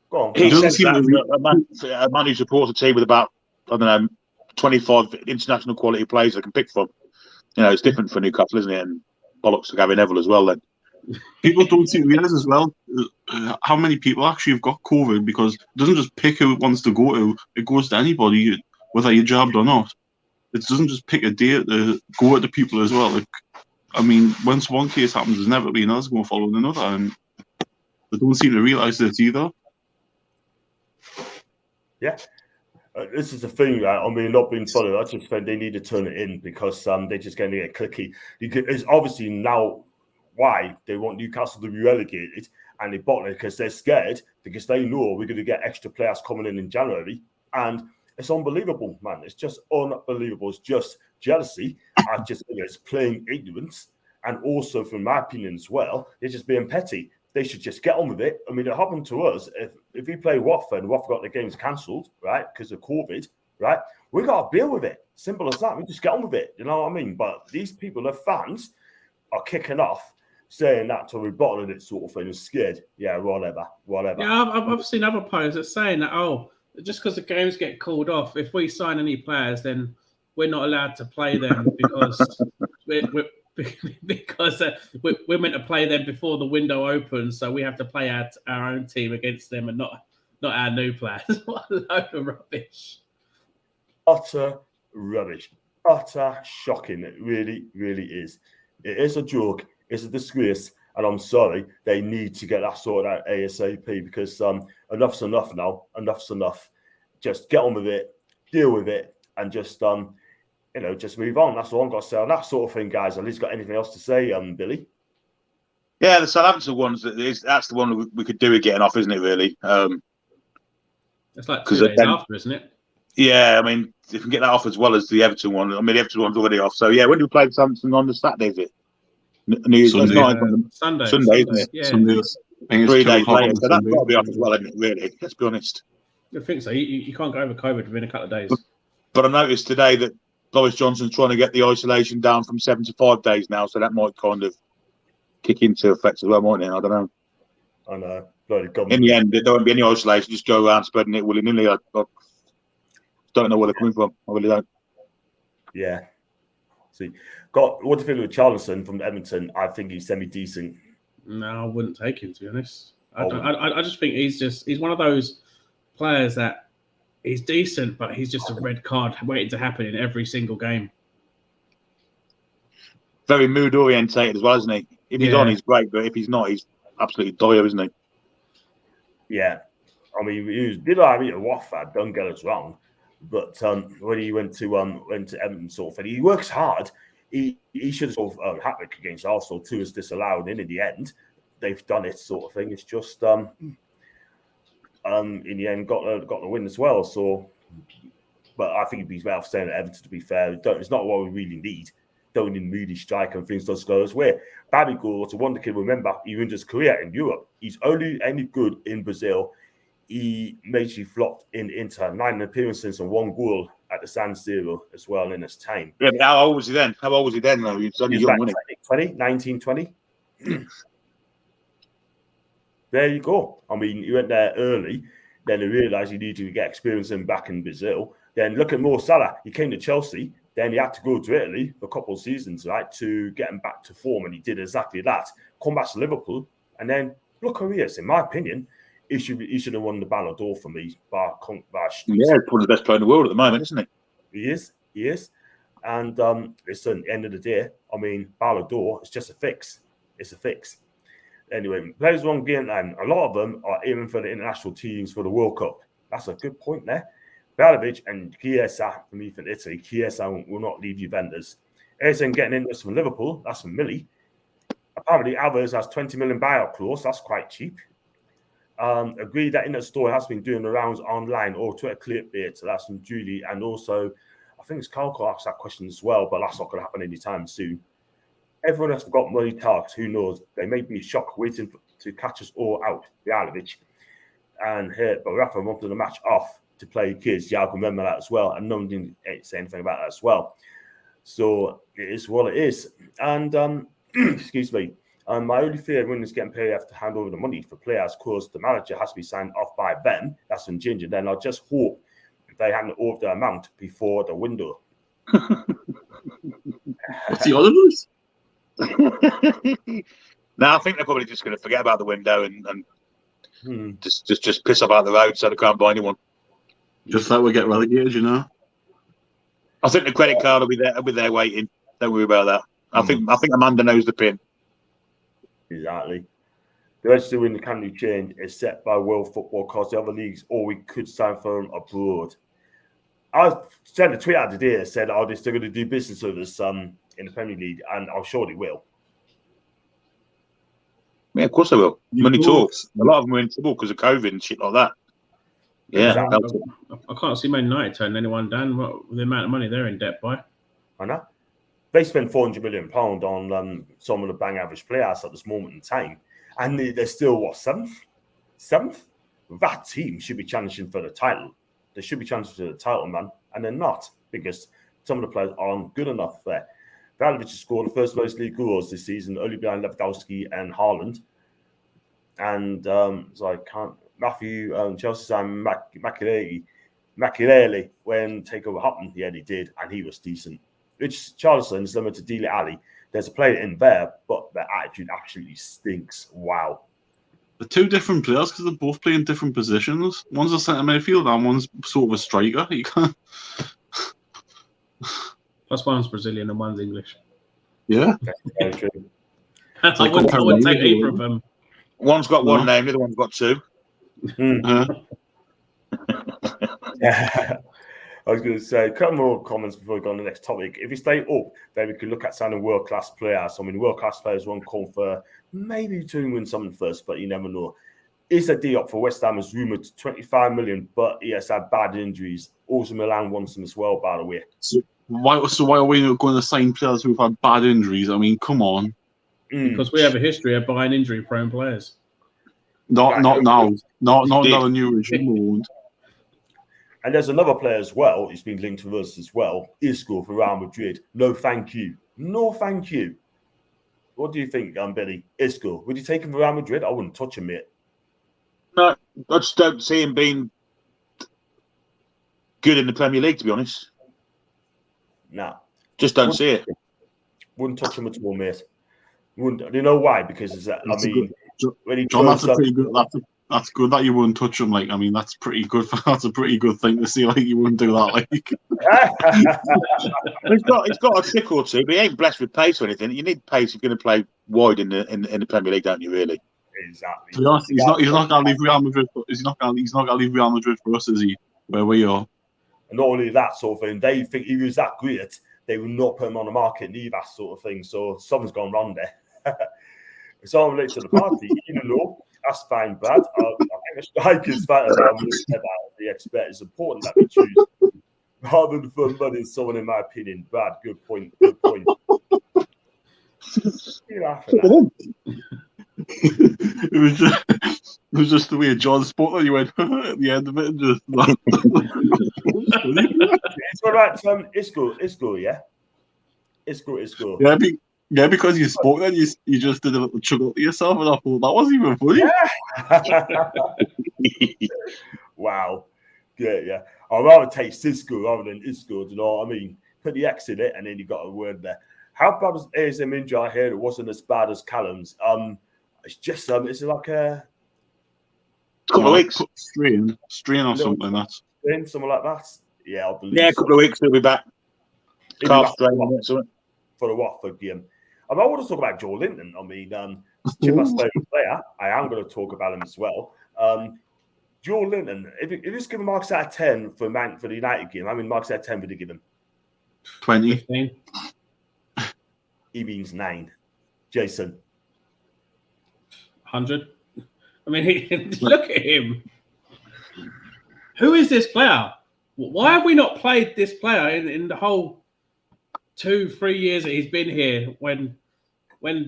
Go on. He says that a man who supports a team with about, 25 international quality players they can pick from. It's different for Newcastle, isn't it? And bollocks to Gary Neville as well then. People don't seem to realise as well how many people actually have got COVID, because it doesn't just pick who it wants to go to; it goes to anybody, whether you're jabbed or not. It doesn't just pick a day to go at the people as well. Like, I mean, once one case happens, there's never been others going to follow another, and they don't seem to realise this either. Yeah. This is the thing, right? I mean, not being funny, I just think they need to turn it in, because they're just going to get clicky. It's obviously now why they want Newcastle to be relegated, and they bottle it because they're scared, because they know we're going to get extra players coming in January, and it's unbelievable, man. It's just unbelievable. It's just jealousy. It's plain ignorance, and also, from my opinion as well, they're just being petty. They should just get on with it. I mean, it happened to us. If we play Watford and Watford got the games cancelled, right, because of COVID, right, we got to deal with it. Simple as that. We just get on with it. You know what I mean? But these people, the fans, are kicking off, saying that to rebuttal it sort of thing, and scared. Yeah, whatever. Yeah, I've seen other players that are saying that, oh, just because the games get called off, if we sign any players, then we're not allowed to play them because we're meant to play them before the window opens, so we have to play our own team against them and not our new players. What a load of rubbish. Utter rubbish. Utter shocking. It really, really is. It is a joke. It's a disgrace. And I'm sorry, they need to get that sorted out ASAP, because enough's enough now. Enough's enough. Just get on with it, deal with it, and just just move on. That's all I've got to say on that sort of thing, guys. At least got anything else to say, Billy? Yeah, the Southampton ones, that's the one we could do with getting off, isn't it, really? It's like 2 days after, isn't it? Yeah, I mean, if we can get that off as well as the Everton one. I mean, the Everton one's already off. So, yeah, when do we play Southampton on the Saturday, is it? New Year's Sunday, isn't it? Yeah. Sunday. 3 days later. So that's got to be off as well, isn't it, really? Let's be honest. I think so. You can't go over COVID within a couple of days. But I noticed today that Boris Johnson's trying to get the isolation down from 7 to 5 days now, so that might kind of kick into effect as well, mightn't it? I don't know. I know. Bloody government. In the end, there won't be any isolation. Just go around spreading it willy-nilly. I don't know where they're coming from. I really don't. Yeah. See, what do you think of Charleston from Edmonton? I think he's semi-decent. No, I wouldn't take him, to be honest. I just think he's one of those players that he's decent, but he's just a red card waiting to happen in every single game. Very mood orientated as well, isn't he? If he's on, he's great, but if he's not, he's absolutely dire, isn't he? Yeah. I mean, he did I mean at Watford, don't get us wrong. But when he went to Everton, sort of thing, he works hard. He should have sort of hat-trick against Arsenal. 2 is disallowed, and in the end, they've done it, sort of thing. It's just in the end got the win as well. So, but I think it'd be better staying at Everton. To be fair, it's not what we really need. Don't need Moody striker and things does go as well. Babigol, it's a wonder kid. Remember, he ruined his career in Europe. He's only any good in Brazil. He majorly flopped in Inter, 9 appearances and 1 goal at the San Siro as well in his time. Yeah, but how old was he then? Though? He was only young, wasn't he? 19, 20. There you go. I mean, he went there early. Then he realised he needed to get experience in back in Brazil. Then look at Mo Salah. He came to Chelsea. Then he had to go to Italy for a couple of seasons, right, to get him back to form. And he did exactly that. Come back to Liverpool. And then look who he is. In my opinion, he should have won the Ballon d'Or for me. Yeah, he's probably the best player in the world at the moment, isn't he? He is. And listen, at the end of the day, I mean, Ballon d'Or is just a fix. It's a fix. Anyway, players won game, and a lot of them are aiming for the international teams for the World Cup. That's a good point there. Balovic and Chiesa, for me, from Italy. Chiesa will not leave Juventus. Edison getting interest from Liverpool. That's from Millie. Apparently, Alvarez has 20 million buyout clause. That's quite cheap. Agreed that Internet Store has been doing the rounds online or Twitter clickbait. So that's from Julie. And also, I think it's Calco asked that question as well, but that's not going to happen anytime soon. Everyone has got money targets. Who knows? They may be shocked waiting to catch us all out. Balovic. And here, but Rafa wanted the match off to play kids. Yeah, I can remember that as well. And no one didn't say anything about that as well. So it is what it is. And excuse me. My only fear when it's getting paid, I have to hand over the money for players because the manager has to be signed off by them. That's from Ginger. Then I'll just hope they hand over the amount before the window. What's the other news? No, I think they're probably just going to forget about the window and just piss off out the road so they can't buy anyone. Just like we get relegated, you know. I think the credit card will be there waiting. Don't worry about that. I think Amanda knows the pin. Exactly. The rest of the can do change is set by World Football because the other leagues, or we could sign for them abroad. I sent a tweet out today that said, "Are they still going to do business with us in the Premier League?" And I'm sure they will. Yeah, of course they will. Money talks. A lot of them are in trouble because of COVID and shit like that. Yeah, Exactly. I can't see Man United turning anyone down. With the amount of money they're in debt by. I know. They spent £400 million on some of the bang average players at this moment in time. And they're still, what, seventh? That team should be challenging for the title. They should be challenging for the title, man. And they're not, because some of the players aren't good enough there. Valovic has scored the first most league goals this season, only behind Lewandowski and Haaland. And so I can't... Matthew, Chelsea's Makelele, when takeover happened, yeah, he did, and he was decent. Richarlison is similar to Dele Alli. There's a player in there, but their attitude absolutely stinks. Wow. They're two different players because they're both playing different positions. One's a centre midfielder and one's sort of a striker. You can't. Plus one's Brazilian and one's English. Yeah. That's very true. I wouldn't take either of them. One's got one name, the other one's got two. I was going to say, a couple more comments before we go on to the next topic. If we stay up, then we could look at signing world-class players. I mean, world-class players won't call for maybe to win something first, but you never know. Issa Diop for West Ham is rumoured to 25 million, but he has had bad injuries. Also, Milan wants him as well, by the way. So why are we not going to sign players who've had bad injuries? I mean, come on. Because we have a history of buying injury-prone players. Not now. Not another new regime. And there's another player as well. He's been linked with us as well. Isco for Real Madrid. No, thank you. No, thank you. What do you think, Billy? Isco. Would you take him for Real Madrid? I wouldn't touch him, mate. No, I just don't see him being good in the Premier League, to be honest. Nah. Just don't see it. Wouldn't touch him at all, mate. Wouldn't. You know why? Because, when he John, that's good that you wouldn't touch him. Like, I mean, that's pretty good. That's a pretty good thing to see. Like, you wouldn't do that. Like, he's got a kick or two, but he ain't blessed with pace or anything. You need pace if you're going to play wide in the Premier League, don't you? Really? Exactly. He's not going to leave Real Madrid. He's not going to leave Real Madrid for us, is he? Where we are. And not only that sort of thing, they think he was that great, they would not put him on the market and leave that sort of thing. So something's gone wrong there. So I'm late to the party, even though that's fine, Brad. I think a strike is better than the expert. It's important that we choose rather than for money someone, in my opinion. Brad, good point. Good point. You're laughing at. It was just the way John spoke that you went at the end of it and just. It's all right, Isco, yeah? Isco. Yeah, because you spoke then, you just did a little chuckle to yourself, and I thought that wasn't even funny. Yeah. Wow. Yeah. I'd rather take Cisco rather than Isco, do you know what I mean? Put the X in it, and then you got a word there. How bad was ASM injury? I heard it wasn't as bad as Callum's. It's just it's like a couple of weeks strain or something. That's something like that. Yeah, I believe. Yeah, a couple of weeks he'll be back. Calf strain or something for the Watford game. I want to talk about Joelinton. I mean, Chipper's favourite player. I am going to talk about him as well. Joelinton, if you give him marks out of 10 for the United game, how many marks out of 10 would you give him? 20. 15. He means 9. Jason. 100. I mean, look at him. Who is this player? Why have we not played this player in the whole 2-3 years that he's been here? When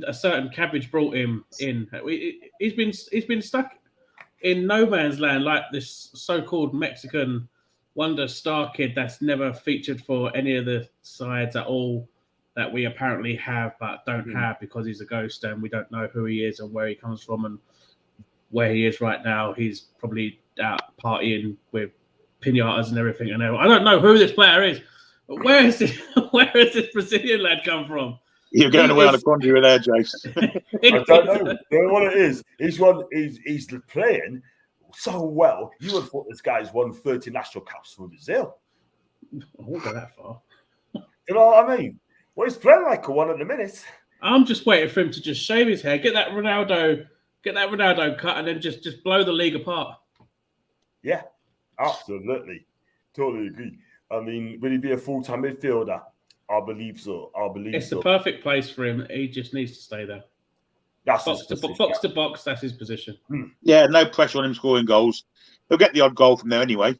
a certain cabbage brought him in, he's been stuck in no man's land like this so-called Mexican wonder star kid that's never featured for any of the sides at all that we apparently have but don't have because he's a ghost and we don't know who he is and where he comes from and where he is right now. He's probably out partying with pinatas and everything. And I don't know who this player is. But where is this Brazilian lad come from? You're going away on a quandary with there, Jason. I don't know. You know what it is? He's playing so well. You would have thought this guy's won 30 national caps for Brazil. I won't go that far. You know what I mean? Well, he's playing like a one at the minute. I'm just waiting for him to just shave his hair, get that Ronaldo cut, and then just blow the league apart. Yeah, absolutely. Totally agree. I mean, will he be a full-time midfielder? I believe so. It's the perfect place for him. He just needs to stay there. That's box to box. That's his position. Yeah, no pressure on him scoring goals. He'll get the odd goal from there anyway.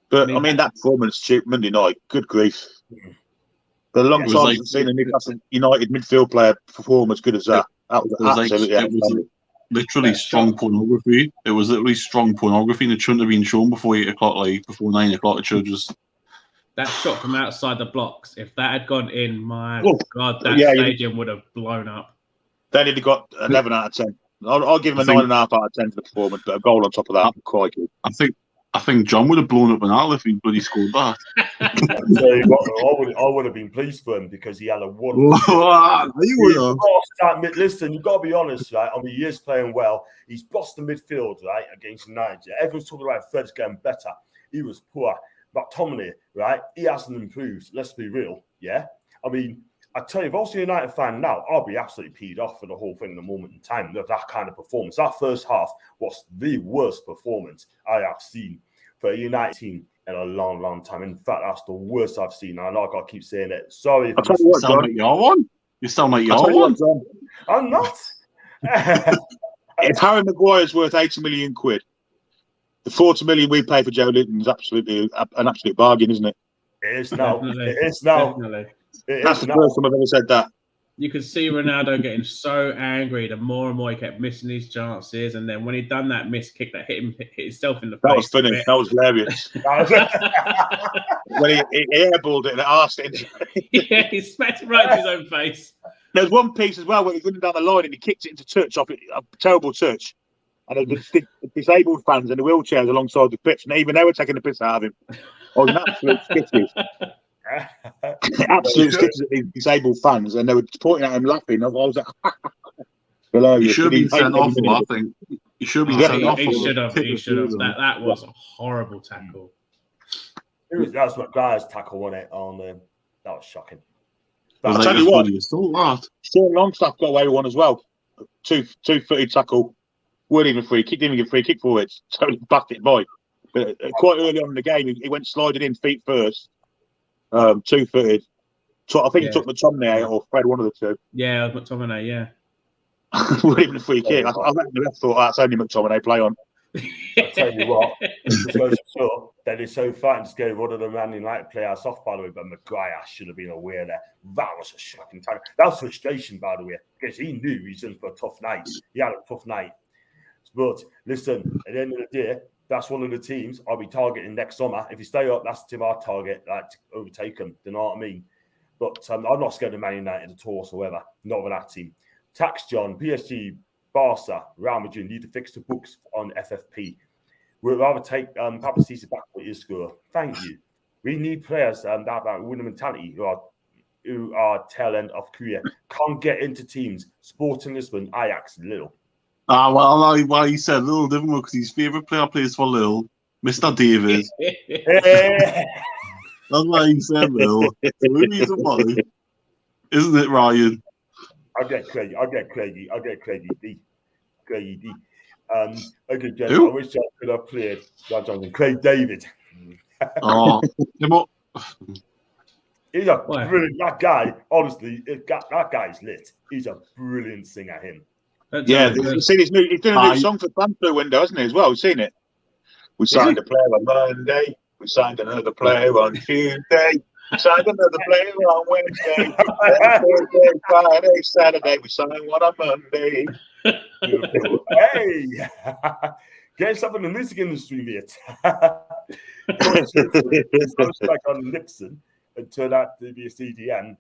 But I mean that performance Monday night, good grief. For a long time I've seen a Newcastle United midfield player perform as good as that. That was absolutely literally strong pornography. It was literally strong pornography, and it shouldn't have been shown before 8 o'clock, like before 9 o'clock. It should just. That shot from outside the blocks, if that had gone in, my God, that stadium would have blown up. Then he'd have got 11 out of 10. I'll give him a 9.5 out of 10 for the performance, but a goal on top of that, crikey. I think John would have blown up an owl if he bloody scored that. I would have been pleased for him because he had a wonderful. Listen, you've got to be honest, right? I mean, he is playing well. He's bossed the midfield, right, against Niger. Everyone's talking about Fred's getting better. He was poor. McTominay, right? He hasn't improved. Let's be real, yeah? I mean, I tell you, if I was a United fan now, I'll be absolutely peed off for the whole thing in the moment in time of that kind of performance. That first half was the worst performance I have seen for a United team in a long, long time. In fact, that's the worst I've seen. I know I've got to keep saying it. Sorry. You sound like your one. You sound like your one. I'm not. If Harry Maguire's worth 80 million quid, the 40 million we pay for Joelinton is absolutely an absolute bargain, isn't it? It is now. Definitely. It is now. Definitely. That's the first time I've ever said that. You could see Ronaldo getting so angry the more and more he kept missing his chances, and then when he'd done that miss kick that hit himself in the face. That was funny. That was hilarious. When he airballed it and asked it. Yeah, he smacked it right in his own face. There's one piece as well where he's running down the line and he kicked it into touch off it, a terrible touch. And the disabled fans in the wheelchairs alongside the pitch, and even they were taking the piss out of him. Oh, an absolute stitches. Absolute stitches at these disabled fans, and they were pointing at him laughing. I was like, hilarious. You should have been sent off, I think. You should have been sent off. He should have. That was a horrible tackle. That was what Guy's tackle, wasn't it? That was shocking. But I'll tell you what, Sean Longstaff got away with one as well. Two-footed tackle. Weren't even free kick, didn't even get a free kick for it. Totally backed it by. But quite early on in the game, he went sliding in feet first, two-footed. So I think he took McTominay or Fred, one of the two. Yeah, McTominay, yeah. Weren't even a free kick. I reckon the ref thought that's only McTominay, play on. I tell you what, that is so frightened to get one of the Man United players off, by the way, but Maguire should have been aware there. That was a shocking tackle. That was frustration, by the way, because he knew he was in for a tough night. He had a tough night. But listen, at the end of the day, that's one of the teams I'll be targeting next summer. If you stay up, that's the team I'll target, like, to overtake them. Do you know what I mean? But I'm not scared of Man United at all whatsoever. Not with that team. Tax John, PSG, Barca, Real Madrid need to fix the books on FFP. We'd rather take Papa Cesar back for his score. Thank you. We need players that have that winning mentality who are tail end of career. Can't get into teams. Sporting Lisbon, Ajax, Lille. Well, he said Lille, didn't we? Because his favourite player plays for Lille, Mr. David. That's why he said Lille. The reason why, isn't it, Ryan? I'll get Craigie D. Okay, Jeff, I wish I could have played Johnson. Craig David. He's a brilliant. That guy, honestly, that guy's lit. He's a brilliant singer. Him. Yeah, you've seen his new. He's doing a new song for Transfer Window, hasn't he? As well, we've seen it. We signed a player on Monday. We signed another player on Tuesday. We signed another player on Wednesday. Thursday, Friday, Saturday. We signed one on Monday. Hey, get yourself in the music industry, mate. Like on Nixon and turn out to be a CDM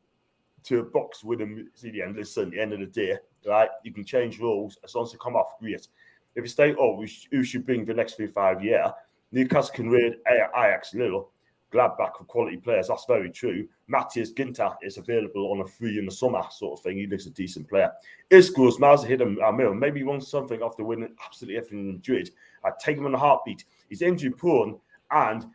to a box with a CDM. Listen, at the end of the day, right? You can change rules as long as they come off great. If you stay, who should bring the next 3-5 years? Newcastle can raid Ajax Lille. Gladbach for quality players. That's very true. Matthias Ginter is available on a free in the summer sort of thing. He looks a decent player. Isco's Miles hit him. Maybe he wants something after winning absolutely everything in Madrid. I'd take him on a heartbeat. He's injury prone, and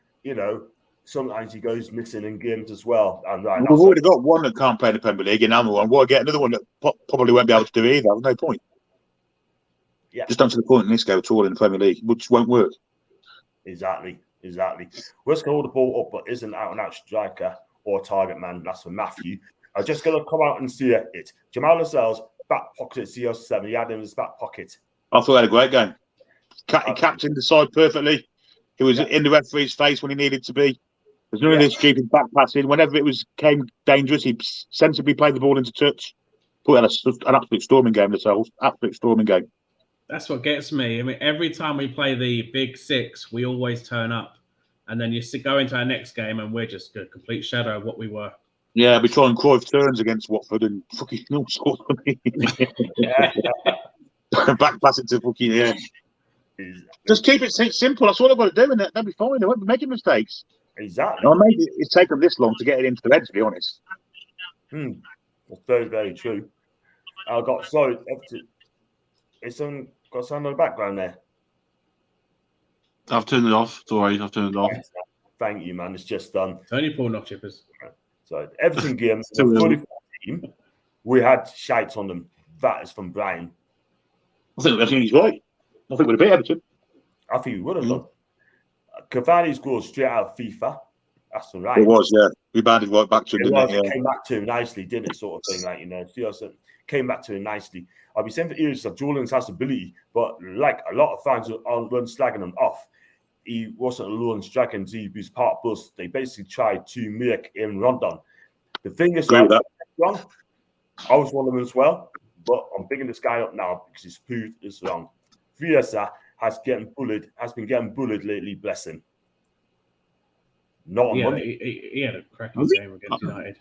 sometimes he goes missing in games as well. And we've already got one that can't play in the Premier League, and another one. Why get another one that probably won't be able to do either? There's no point. Yeah, just don't see the point in this go at all in the Premier League, which won't work. Exactly. West can hold the ball up, but isn't out and out striker or target man. That's for Matthew. I'm just going to come out and see it. Jamal Lascelles, back pocket at CO7. He had him in his back pocket. I thought he had a great game. He captained the side perfectly. He was in the referee's face when he needed to be. There's none of this stupid back passing. Whenever it came dangerous, he sensibly played the ball into touch. Put an absolute storming game, Lascelles. Absolute storming game. That's what gets me. I mean, every time we play the big six, we always turn up. And then you go into our next game and we're just a complete shadow of what we were. Yeah, we try and Cruyff turns against Watford and fucking no score. Back pass it to fucking, Just keep it simple. That's all I've got to do, and they'll be fine. They won't be making mistakes. Exactly. Maybe it's taken this long to get it into the head, to be honest. That's very, very true. Got sound in the background there. I've turned it off. It's all right. I've turned it off. Thank you, man. It's just done. Only Paul knock chippers. So Everton games, the 44 team, we had shites on them. That is from Brian. I think he's right. I think we'd have beat Everton. I think we would have done. Cavani's goal straight out of FIFA. That's all right. It was, yeah. We banded right back to him, didn't it? Yeah. Came back to him nicely, didn't it? Sort of thing, came back to him nicely. I'll be saying for years that Joelinton has ability, but like a lot of fans run slagging him off, he wasn't alone striking Zebu's part bust. They basically tried to make him run down. The thing is, I was one of them as well, but I'm picking this guy up now because his food is wrong. Fiesa has been getting bullied lately, bless him. Not on Monday. He had a cracking game against United.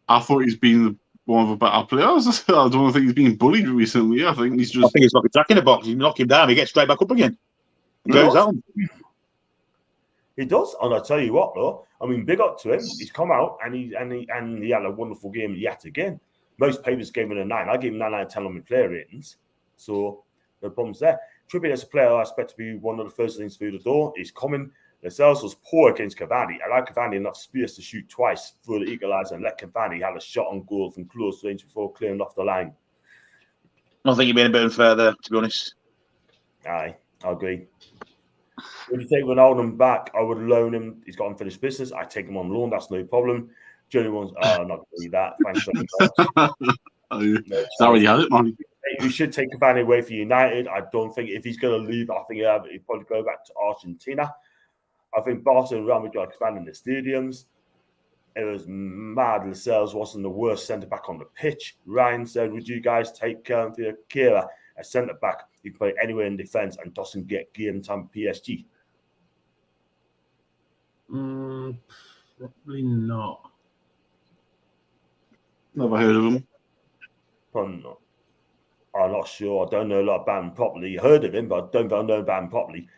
I thought he's been one of the better players. I don't think he's been bullied recently. I think he's like a jack in the box. You knock him down, he gets straight back up again. He goes on. He does, and I tell you what, though. I mean, big up to him. He's come out and he had a wonderful game yet again. Most papers gave him a 9. I gave him 9 out of 10 on my player ratings, so no problems there. Trippier is a player I expect to be one of the first things through the door. He's coming. Lascelles was poor against Cavani. I like Cavani enough space to shoot twice for the equaliser and let Cavani have a shot on goal from close range before clearing off the line. I think you're being a bit unfair there, to be honest. Aye, I agree. Would you take Ronaldo back? I would loan him. He's got unfinished business. I take him on loan. That's no problem. Johnny wants. Not going to do that. Thanks so much. That's how you had it, man. We should take Cavani away for United. I don't think if he's going to leave, I think he'd probably go back to Argentina. I think Barcelona and Real Madrid are expanding the stadiums. It was mad. Lascelles wasn't the worst centre back on the pitch. Ryan said, "Would you guys take Kira, a centre back who can play anywhere in defence and doesn't get game time PSG?" Probably not. Never heard of him. Probably not. I'm not sure. I don't know a lot about him properly. Heard of him, but I don't know about him properly.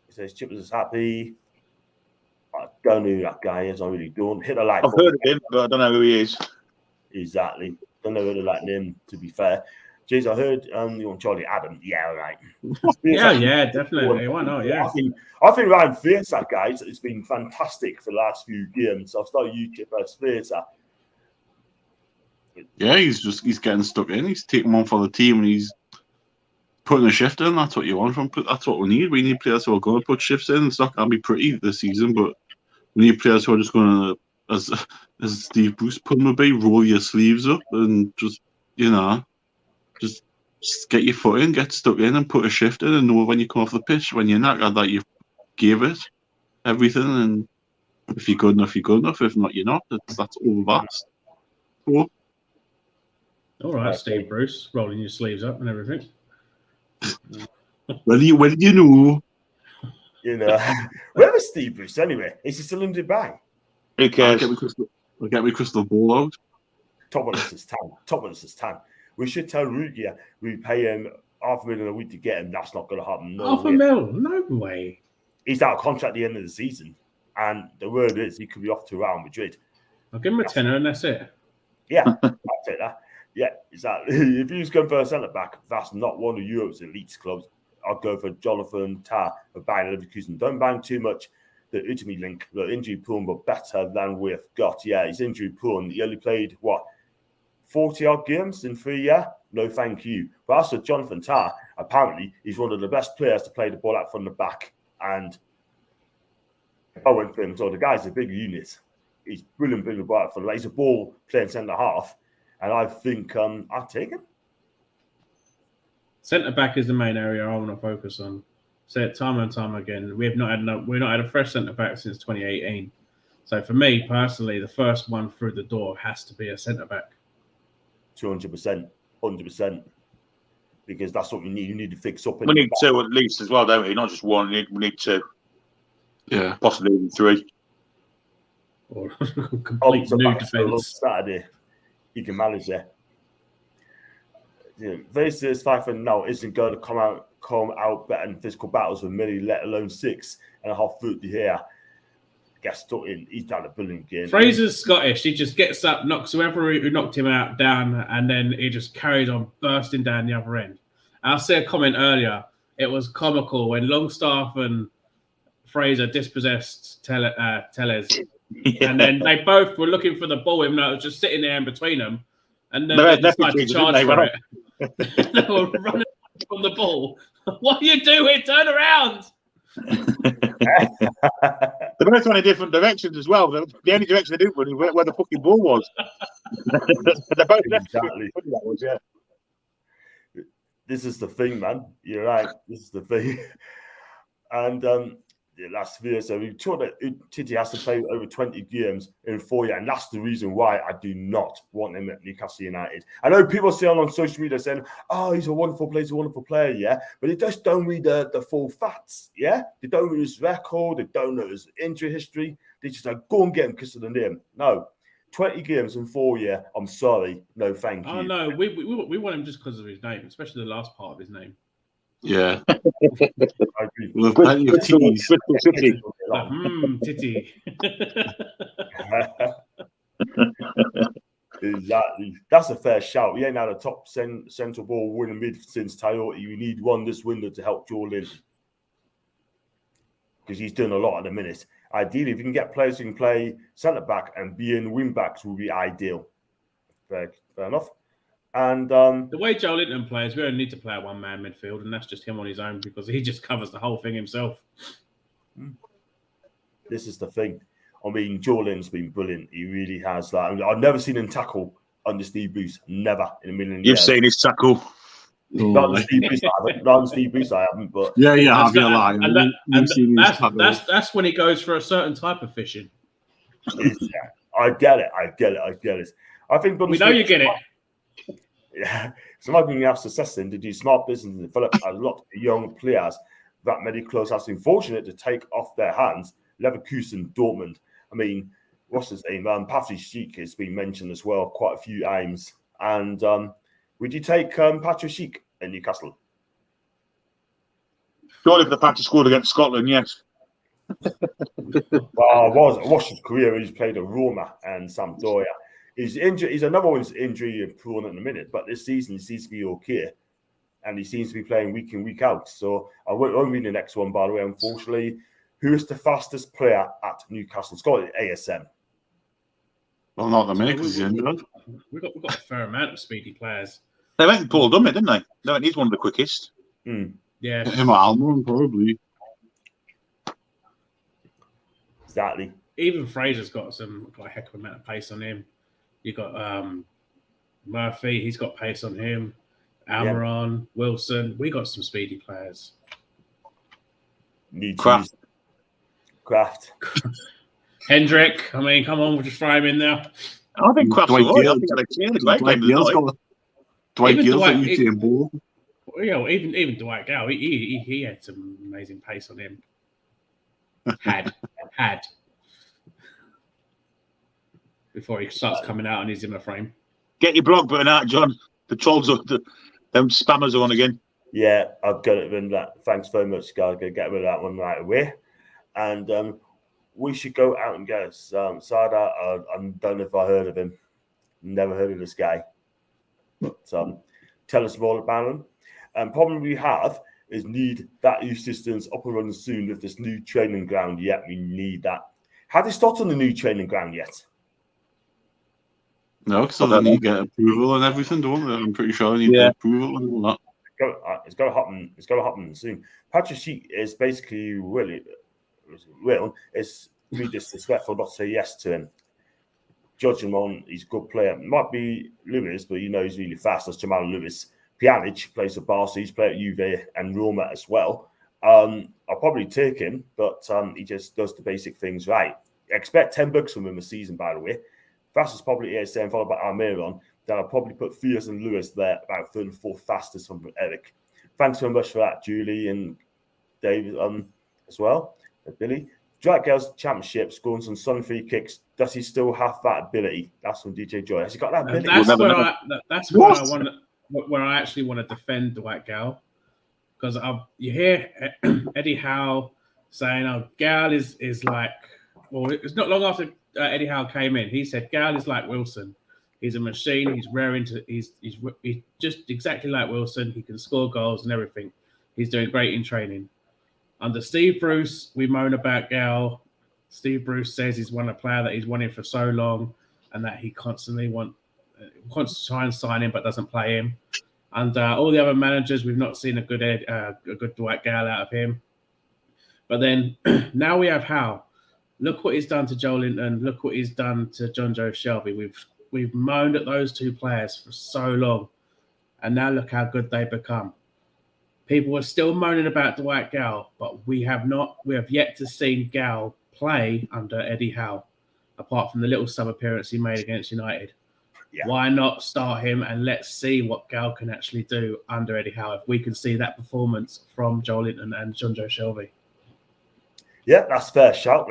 He says Chippers is happy. I don't know who that guy is. I really don't. Hit a like. I've heard of him, but I don't know who he is. Exactly. Don't know who to like name, to be fair. Jeez, I heard you want Charlie Adam. Yeah, all right. yeah, definitely. Why not? Yeah. I think Ryan Fraser, guys, it's been fantastic for the last few games. I'll start YouTube as Fraser. Yeah, he's getting stuck in. He's taking one for the team and he's putting a shift in. That's what you want from. That's what we need. We need players who are going to put shifts in. It's not going to be pretty this season, but we need players who are just going to, as Steve Bruce put them, roll your sleeves up and just get your foot in, get stuck in, and put a shift in, and know when you come off the pitch, when you're knackered, that you gave it everything. And if you're good enough, you're good enough. If not, you're not. That's all that's for. All right, Steve Bruce, rolling your sleeves up and everything. When did you know? Where is Steve Bruce anyway? Is he still in Dubai? Who cares? I'll get my crystal ball out. Top of this is time. We should tell Rugia we pay him $500,000 a week to get him. That's not going to happen. No way. $500,000? No way. He's out of contract at the end of the season. And the word is he could be off to Real Madrid. I'll give him a tenner and that's it. Yeah, I'll take that. Yeah, exactly. If he's going for a centre back, that's not one of Europe's elite clubs. I'll go for Joelinton, Tar, for Bayern Leverkusen. Don't bang too much the Utd link. The injury prone, but better than we've got. Yeah, he's injury prone. He only played 40 odd games in 3 years. No, thank you. But as for Joelinton Tar, apparently he's one of the best players to play the ball out from the back. And I went for him. So the guy's a big unit. He's brilliant, brilliant ball out from the back. He's a ball playing centre half. And I think I'll take him. Centre back is the main area I want to focus on. Say it time and time again. We've not had a fresh centre back since 2018. So for me personally, the first one through the door has to be a centre back. 200%, 100%. Because that's what we need. You need to fix up. We need two at least as well, don't we? Not just one. We need two. Yeah, possibly even three. Or complete new defence. Saturday, you can manage it. Very serious fight for now isn't going to come out better in physical battles with Millie, let alone 6.5 foot here. Gets stuck in. He's done a brilliant game. Fraser's Scottish. He just gets up, knocks whoever who knocked him out down, and then he just carries on bursting down the other end. I'll say a comment earlier. It was comical when Longstaff and Fraser dispossessed Tellez. Yeah. And then they both were looking for the ball, even though it was just sitting there in between them. And then they decided to charge for it. They were running from the ball. What are you doing? Turn around. They both went in different directions as well. The only direction they didn't run is where the fucking ball was. They both left. Exactly. That was, yeah. This is the thing, man. You're right. This is the thing. And last year, so we thought that Titi has to play over 20 games in 4 years, and that's the reason why I do not want him at Newcastle United. I know people say on social media saying, "Oh, he's a wonderful player, yeah," but they just don't read the full facts, yeah. They don't read his record, they don't know his injury history. They just like go and get him because of the name. No, 20 games in 4 years. I'm sorry, no, thank you. Oh no, we want him just because of his name, especially the last part of his name. Yeah. I agree. We've plenty of titties. Titty. Exactly. That's a fair shout. He ain't had a top central ball winning mid since Toyota. You need one this window to help Joelinton. Because he's doing a lot at the minute. Ideally, if you can get players who can play centre back and be in wing backs, will be ideal. Fair enough. And the way Joelinton plays, we only need to play a one-man midfield, and that's just him on his own because he just covers the whole thing himself. This is the thing. I mean, Joelinton's been brilliant. He really has. I've never seen him tackle under Steve Bruce. Never in a million years. You've seen his tackle. Not under Steve Bruce, I haven't. But yeah, have you lying? That's when he goes for a certain type of fishing. I get it. I think we know you get it. Yeah, so my thing you have success in to do smart business and develop a lot of young players that many clubs have been fortunate to take off their hands. Leverkusen, Dortmund. I mean, what's his name? Patrick Schick has been mentioned as well quite a few times. And would you take Patrick Schick in Newcastle? Surely if the Patrick scored against Scotland, yes. Well, I watched his career. He's played at Roma and Sampdoria. He's injured. He's another one's injury prone at the minute, but this season he seems to be okay, and he seems to be playing week in, week out. So I won't read the next one, by the way. Unfortunately, who is the fastest player at Newcastle? It's got ASM. Well, not the minute because he's injured. We've got a fair amount of speedy players. They went Paul Dummett, didn't they? No, he's one of the quickest. Yeah, him or Almiron probably. Exactly. Even Fraser's got a heck of amount of pace on him. You got Murphy, he's got pace on him. Almiron, Wilson, we got some speedy players. Kraft. Hendrick, I mean, come on, we'll just throw him in there. I think Kraft's Dwight Gayle. Dwight Gayle's at UTM Ball. Yeah, even Dwight Gayle, he had some amazing pace on him. Had. Before he starts coming out and he's in the frame. Get your block button out, John. The trolls are them spammers are on again. Yeah, I've got it in that. Thanks very much, guys. Gonna get rid of that one right away. And we should go out and get us. Sada, I don't know if I heard of him. Never heard of this guy. But tell us more about him. And problem we have is need that youth systems up and running soon with this new training ground. Yeah, we need that. Have they started on the new training ground yet? No, because they need to get approval and everything, don't they? I'm pretty sure they need the approval and all that. It's got to happen. It's got to happen soon. Patrick Sheet is basically really it's to be disrespectful not to say yes to him. Judging him on, he's a good player. Might be Lewis, but he's really fast. That's Jamal Lewis. Pjanic plays for Barca. He's played at Juve and Roma as well. I'll probably take him, but he just does the basic things right. Expect $10 from him a season, by the way. Fastest probably ASM, followed by Almiron. Then I'll probably put Fiers and Lewis there, about third and fourth fastest from Eric. Thanks very much for that, Julie and David as well. Billy. Dwight Gayle's championship, scoring some sun free kicks. Does he still have that ability? That's from DJ Joy. Has he got that ability? That's where I actually want to defend Dwight Gayle, because you hear Eddie Howe saying, "Oh, Gayle is like," well, it's not long after Eddie Howe came in. He said Gayle is like Wilson. He's a machine. He's raring to. He's just exactly like Wilson. He can score goals and everything. He's doing great in training. Under Steve Bruce, we moan about Gayle. Steve Bruce says he's a player that he's wanted for so long, and that he constantly wants to try and sign him, but doesn't play him. And all the other managers, we've not seen a good Dwight Gayle out of him. But then now we have Howe. Look what he's done to Joelinton. Look what he's done to John Joe Shelby. We've moaned at those two players for so long, and now look how good they've become. People are still moaning about Dwight Gayle, but we have yet to see Gayle play under Eddie Howe, apart from the little sub appearance he made against United. Yeah. Why not start him and let's see what Gayle can actually do under Eddie Howe if we can see that performance from Joelinton and John Joe Shelby? Yeah, that's fair shout.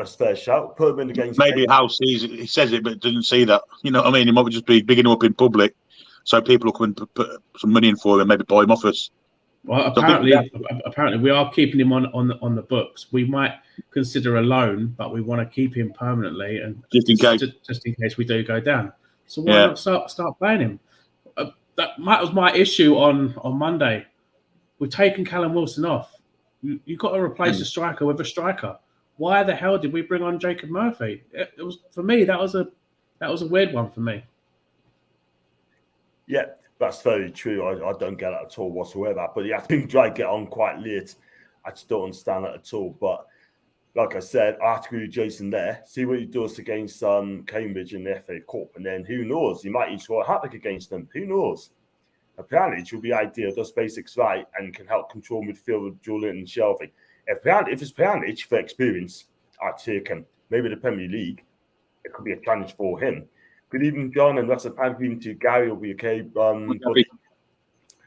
Put him in the game. Maybe Howe sees it, he says it, but doesn't see that. You know what I mean? He might just be bigging him up in public, so people will come and put some money in for him, maybe buy him off us. Well, apparently we are keeping him on the books. We might consider a loan, but we want to keep him permanently, and just in case we do go down. So why not start playing him? That was my issue on Monday. We're taking Callum Wilson off. You've got to replace a striker with a striker. Why the hell did we bring on Jacob Murphy? It was, for me, that was a weird one for me. Yeah, that's very true. I don't get it at all whatsoever. But yeah, I think Dwight get on quite late. I just don't understand that at all. But like I said, I have to agree with Jason there. See what he does against Cambridge in the FA Cup. And then who knows? He might even score a hat-trick against them. Who knows? Apparently, it will be ideal, does basics right, and can help control midfield with Joelinton and Shelby. If it's Pjanic for experience, I'd take him. Maybe the Premier League, it could be a challenge for him. Good evening, John, and that's a bad evening to Gary. Will be okay.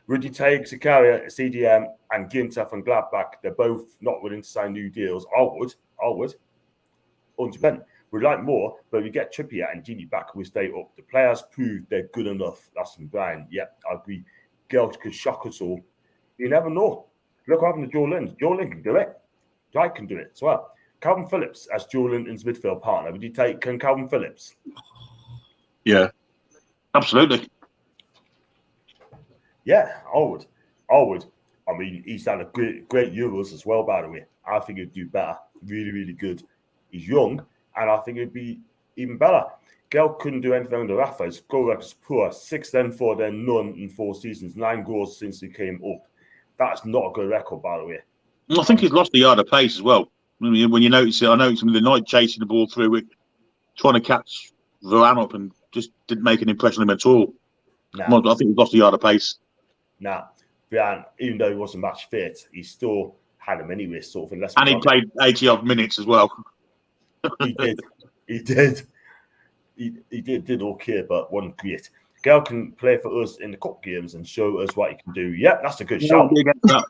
Rudy Tague, Zakaria, CDM, and Ginter from Gladbach. They're both not willing to sign new deals. I would. 100%. We'd like more, but we get Trippier and Gini back, we stay up. The players proved they're good enough. That's from Brian. Yeah, I agree. Girls could shock us all. You never know. Look what happened to Joelinton. Joelinton can do it. Dwight can do it as well. Calvin Phillips as Joelinton's midfield partner. Would you take Calvin Phillips? Yeah, absolutely. Yeah, I would. I mean, he's had a great Euros as well, by the way. I think he'd do better. Really, really good. He's young. And I think it'd be even better. Gayle couldn't do anything under Rafa. His goal record is poor. 6, then 4, then none in 4 seasons. 9 goals since he came up. That's not a good record, by the way. I think he's lost the yard of pace as well. When you notice it, I noticed him the night chasing the ball through it, trying to catch Varane up, and just didn't make an impression on him at all. Nah. I think he's lost the yard of pace. Nah, Varane, even though he wasn't match fit, he still had him anyway, sort of. Unless and he played 80-odd minutes as well. He did okay, but wasn't great. Gayle can play for us in the cup games and show us what he can do. Yep, that's a good shout. At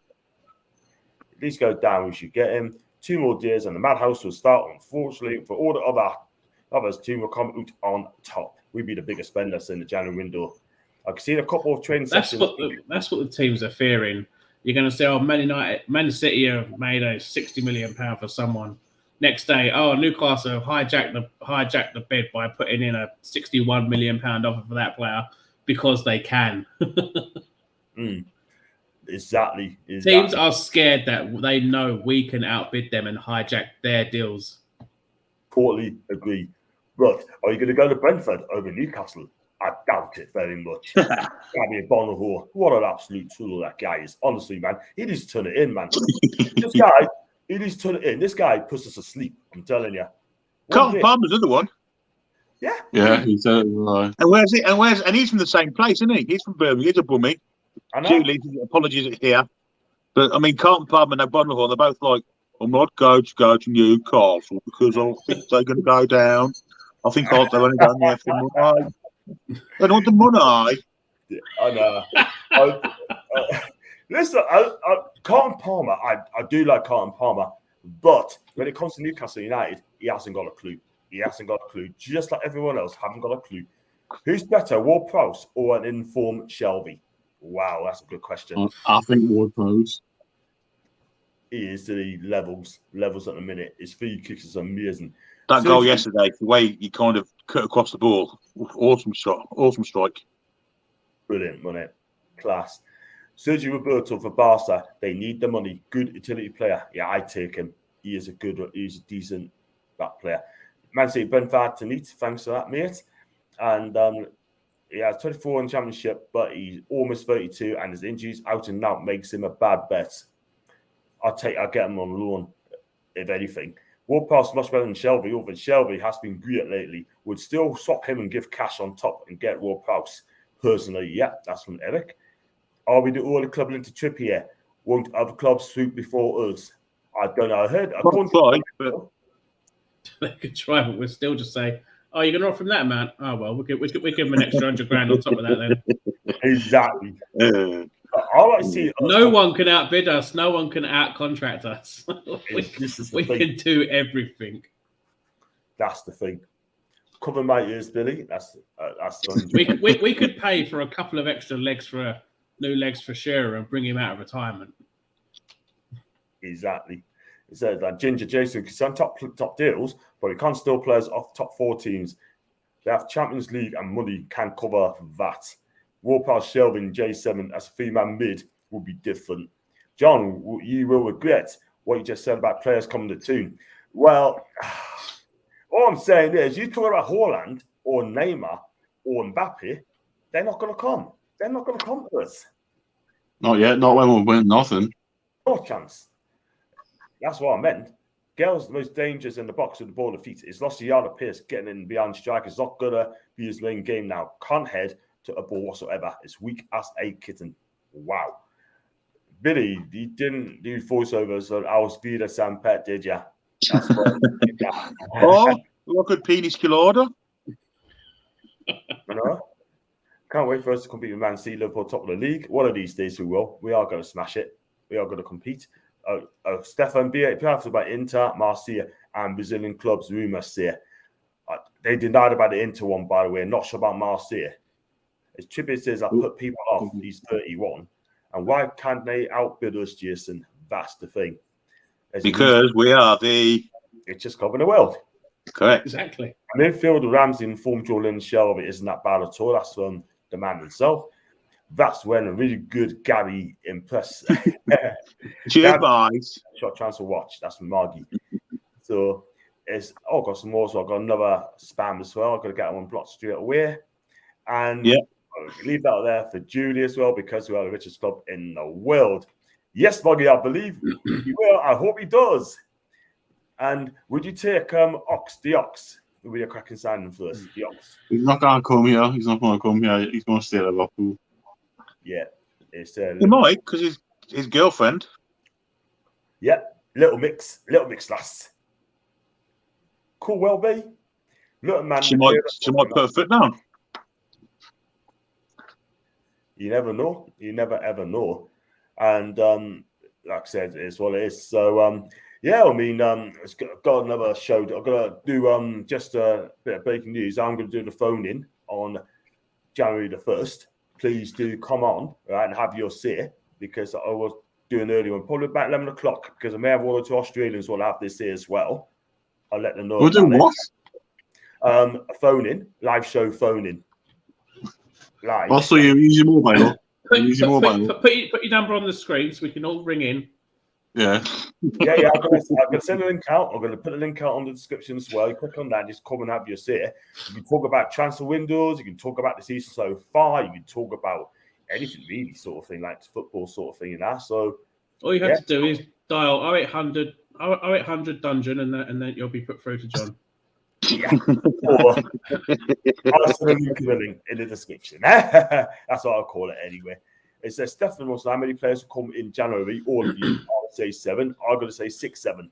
least go down, we should get him. 2 more days and the madhouse will start. Unfortunately, for all the others, team will come out on top. We'd be the biggest spenders in the January window. I can see a couple of training sessions. That's what the teams are fearing. You're going to say, "Oh, Man City have made a £60 million for someone." Next day, Newcastle hijacked the bid by putting in a £61 million offer for that player because they can. Exactly. Teams are scared that they know we can outbid them and hijack their deals. Totally agree. But are you going to go to Brentford over Newcastle? I doubt it very much. Gabby Bonahor, what an absolute tool that guy is. Honestly, man, he needs to turn it in, man. This guy, he needs to turn it in. This guy puts us to sleep. I'm telling you. Carlton Palmer's another one. Yeah. Yeah, he's right. And where's he? And he's from the same place, isn't he? He's from Birmingham. He's a bummy. I know. Julie, apologies here. But I mean, Carlton Palmer and Bonahor, they're both like, I'm not going to go to Newcastle because I think they're going to go down. I think they're only going there for money. They don't want the money. Yeah, I know. Listen, Carlton Palmer, I do like Carlton Palmer, but when it comes to Newcastle United, he hasn't got a clue. He hasn't got a clue. Just like everyone else, haven't got a clue. Who's better, Ward-Prowse or an informed Shelby? Wow, that's a good question. I think Ward-Prowse. He is to the levels at the minute. His free kicks is amazing. That goal yesterday, the way he kind of cut across the ball, awesome shot, awesome strike. Brilliant, wasn't it? Class. Sergio Roberto for Barca. They need the money. Good utility player. Yeah, I take him. He's a decent back player. Man City, Brentford to meet. Thanks for that, mate. And he has 24 in Championship, but he's almost 32, and his injuries out and out makes him a bad bet. I'll get him on loan, if anything. Ward-Prowse much better than Shelby, although Shelby has been great lately. Would still swap him and give cash on top and get Ward-Prowse. Personally, yeah, that's from Eric. Are we the only club into Trippier? Won't other clubs swoop before us? I don't know. I heard. They could try, but we'll still just say, "Oh, you're going to offer him that amount? Oh well, we give him an extra £100,000 on top of that then." Exactly. I like to see. No one can outbid us. No one can outcontract us. we can do everything. That's the thing. Cover my ears, Billy. That's we could pay for a couple of extra new legs for Shearer and bring him out of retirement. Exactly. It says that Ginger Jason can sign top deals, but he can't steal players off top 4 teams. They have Champions League and money can cover that. Ward-Prowse, Shelby, and J7 as a three-man mid would be different. John, you will regret what you just said about players coming to team. Well, all I'm saying is, you talk about Haaland or Neymar or Mbappe, they're not going to come. They're not going to come to us. Not yet. Not when we're winning nothing. No chance. That's what I meant. Gale's the most dangerous in the box with the ball of feet. He's lost a yard of pace getting in behind strikers. Not going to be his main game now. Can't head to a ball whatsoever. It's weak as a kitten. Wow. Billy, you didn't do voiceovers on Our Speed of Sam Pet, did you? That's what Oh, look at Penis Kilorder. You know? Can't wait for us to compete with Man City, Liverpool, top of the league. One of these days we will. We are going to smash it. We are going to compete. Stefan B. Perhaps about Inter, Marseille, and Brazilian clubs, rumours say. They denied about the Inter one, by the way. Not sure about Marseille. As Trippier says, I put people off. He's 31. And why can't they outbid us, Jason? That's the thing. Because we are the richest club in the world. Correct. Exactly. And midfield, Ramsey and form Joelinton Shelby isn't that bad at all. That's from the man himself. That's when a really good Gary impressed. Cheers, boys. Short transfer watch. That's from Margie. So got some more. So I've got another spam as well. I've got to get one blocked straight away. And leave that there for Julie as well, because we are the richest club in the world. Yes, Buggy, I believe he will. I hope he does. And would you take the Ox? Will be a cracking signing for us, the Ox? He's not going to come here. He's not going to come here. He's going to stay at Liverpool. Yeah. He might, because his girlfriend. Yeah. Little mix lass. Cool, well be. Little man. She might put her foot down. You never know. You never ever know. And like I said, it's what it is. So it's got another show. I'm gonna do just a bit of breaking news. I'm gonna do the phone in on January the 1st. Please do come on, right, and have your say, because I was doing earlier one, probably about 11 o'clock, because I may have one or two Australians will have this here as well. I'll let them know. We're doing what? Phone-in, live show phone-in. Live. Also, you use your mobile. Put your number on the screen so we can all ring in. Yeah. Yeah. I'm gonna send a link out. I'm gonna put a link out on the description as well. You click on that, just come and have your say. You can talk about transfer windows. You can talk about the season so far. You can talk about anything really, sort of thing, like football sort of thing, and that. So all you have to do is dial 0800 Dungeon, and then you'll be put through to John. Yeah. Or I'll send a link in the description. That's what I'll call it anyway. It says Stefan wants to know how many players will come in January. All of you, I would say 7. I'm going to say 6, 7.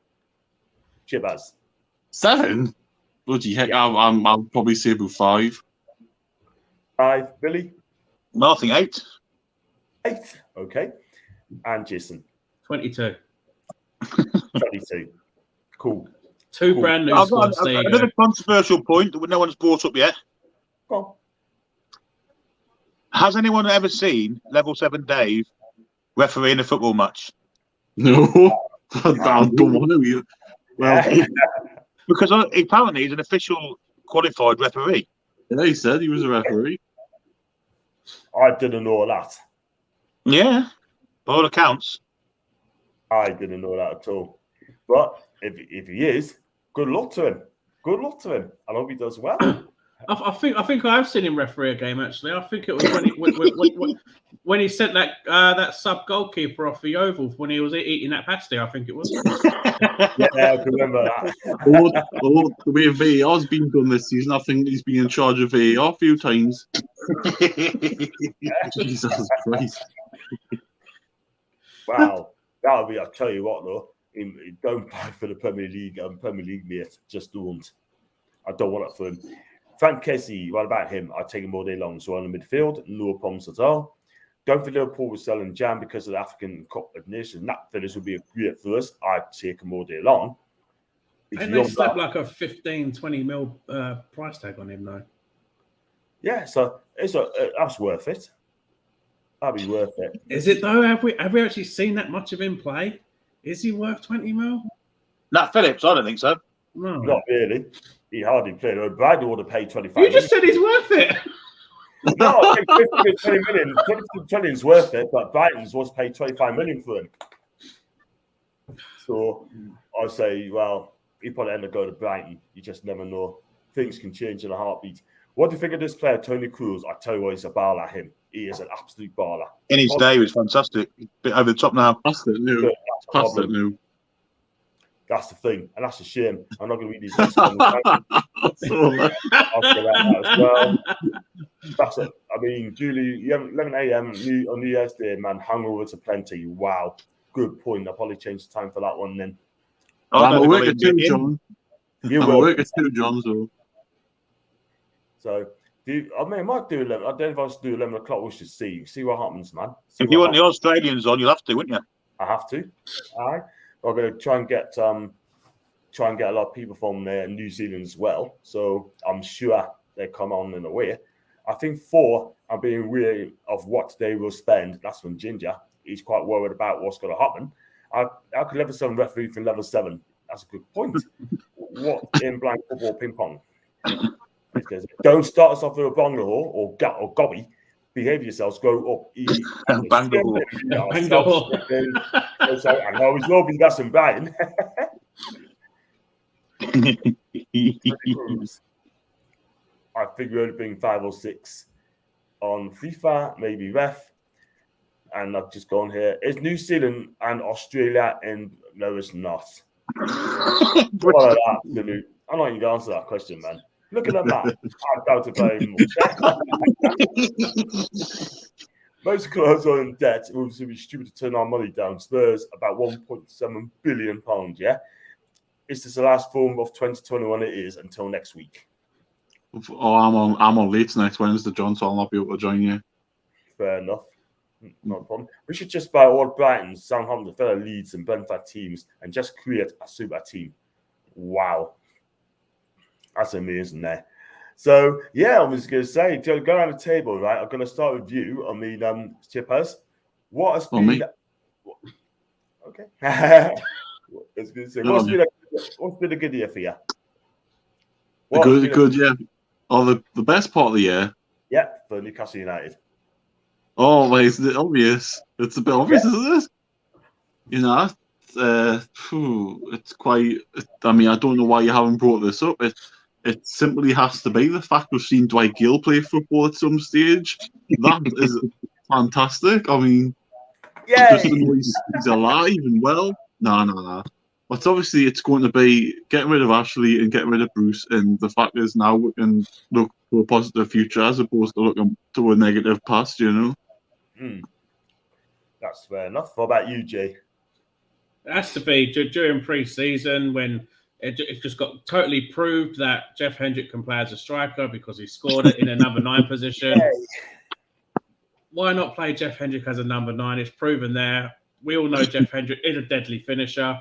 Chibaz. 7? Bloody heck, yeah. I'll probably say about 5. 5. Billy? No, I think 8. 8. Okay. And Jason? 22. 22. Cool. 2 brand new squads. Another controversial point that no one's brought up yet. Go on. Has anyone ever seen Level 7 Dave refereeing a football match? No. I don't want to. Well, because apparently he's an official qualified referee. Yeah, he said he was a referee. I didn't know that. Yeah, by all accounts. I didn't know that at all. But if he is, good luck to him. Good luck to him. I hope he does well. I think I've seen him referee a game actually. I think it was when he sent that sub goalkeeper off the oval when he was eating that pasty. I think it was. Yeah, I can remember that. The way VAR's been done this season, I think he's been in charge of VAR a few times. Jesus Christ! Wow, that'll be. I'll tell you what though. Don't buy for the Premier League. Premier League mate. Just don't. I don't want it for him. Frank Kessie, what about him? I'd take him all day long. So on the midfield, no problems at all. Don't think Liverpool was selling Jam because of the African Cup of Nations. That finish would be a great first. I'd take him all day long. And they slapped like a 15-20 mil price tag on him though. Yeah, so that's worth it. That'd be worth it. Is it though? Have we actually seen that much of him play? Is he worth 20 mil? Nat Phillips, I don't think so. No. Not really. He hardly played. Brighton would have paid 25 You just said he's worth it. No, I think 20 million. 20 is worth it, but Brighton's was paid 25 million for him. So I'd say, well, he probably end up going to Brighton. You just never know. Things can change in a heartbeat. What do you think of this player, Tony Cruz? I tell you what, he's a baller, him. He is an absolute baller. In his day, he was fantastic. Bit over the top now. Past it new. Past it new. That's the thing, and that's a shame. I'm not going to read these next ones. I'll say that as well. That's it. I mean, Julie, 11 a.m. on New Year's Day, man, hangover to plenty. Wow, good point. I'll probably change the time for that one then. I'm awake at 2, John. You I'm awake at 2, John. So, I might do 11. I don't know if I should do 11 o'clock. We should see what happens, man. If you want the Australians on, you'll have to, wouldn't you? I have to. All right. I'm going to try and get a lot of people from New Zealand as well. So I'm sure they come on in a way. I think 4 are being wary of what they will spend. That's from Ginger. He's quite worried about what's going to happen. I could level 7 referee from level 7. That's a good point. What in blank football ping pong? Don't start us off with a bungalow or gobby. Behave yourselves, grow up, eat. Bangor. I know he's will be that's in Brighton. I think we're only being 5 or 6 on FIFA, maybe ref. And I've just gone here. Is New Zealand and Australia in? No, it's not. What an absolute. I'm not even going to answer that question, man. Look at the map. I doubt it very much. Most clubs are in debt. It would be stupid to turn our money down. Spurs about £1.7 billion. Yeah, is this the last form of 2021? It is until next week. Oh, I'm on late next Wednesday, John, so I'll not be able to join you. Fair enough. No problem. We should just buy all Brighton, Southampton, fellow Leeds, and Brentford teams and just create a super team. Wow. That's amazing there. So, yeah, I was going to say, go around the table, right? I'm going to start with you. I mean, Chippers, what has been... Me? Okay. I was going to say, what's been what's been a good year for you? Good, yeah. Oh, the best part of the year. Yeah, for Newcastle United. Oh, like, is it obvious? It's a bit obvious, isn't it? You know, it's quite. I mean, I don't know why you haven't brought this up. It simply has to be the fact we've seen Dwight Gayle play football at some stage. That is fantastic. I mean, just to know he's alive and well. No. But obviously, it's going to be getting rid of Ashley and getting rid of Bruce. And the fact is now we can look to a positive future as opposed to looking to a negative past, you know? That's fair enough. What about you, Jay? It has to be during pre-season when it just got totally proved that Jeff Hendrick can play as a striker because he scored it in a number 9 position. Why not play Jeff Hendrick as a number 9? It's proven there. We all know Jeff Hendrick is a deadly finisher.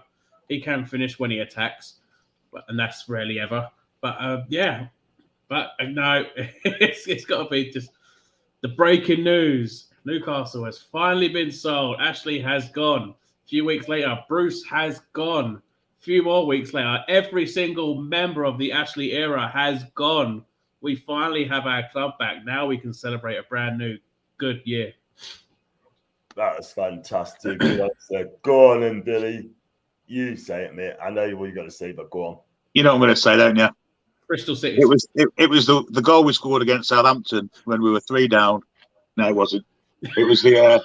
He can finish when he attacks, and that's rarely ever. But no, it's got to be just the breaking news. Newcastle has finally been sold. Ashley has gone. A few weeks later, Bruce has gone. A few more weeks later, every single member of the Ashley era has gone. We finally have our club back. Now we can celebrate a brand new good year. That was fantastic. Go on then, Billy. You say it, mate. I know what you got to say, but go on. You know what I'm going to say, don't you? Bristol City. It was the goal we scored against Southampton when we were 3 down. No, it wasn't. It was the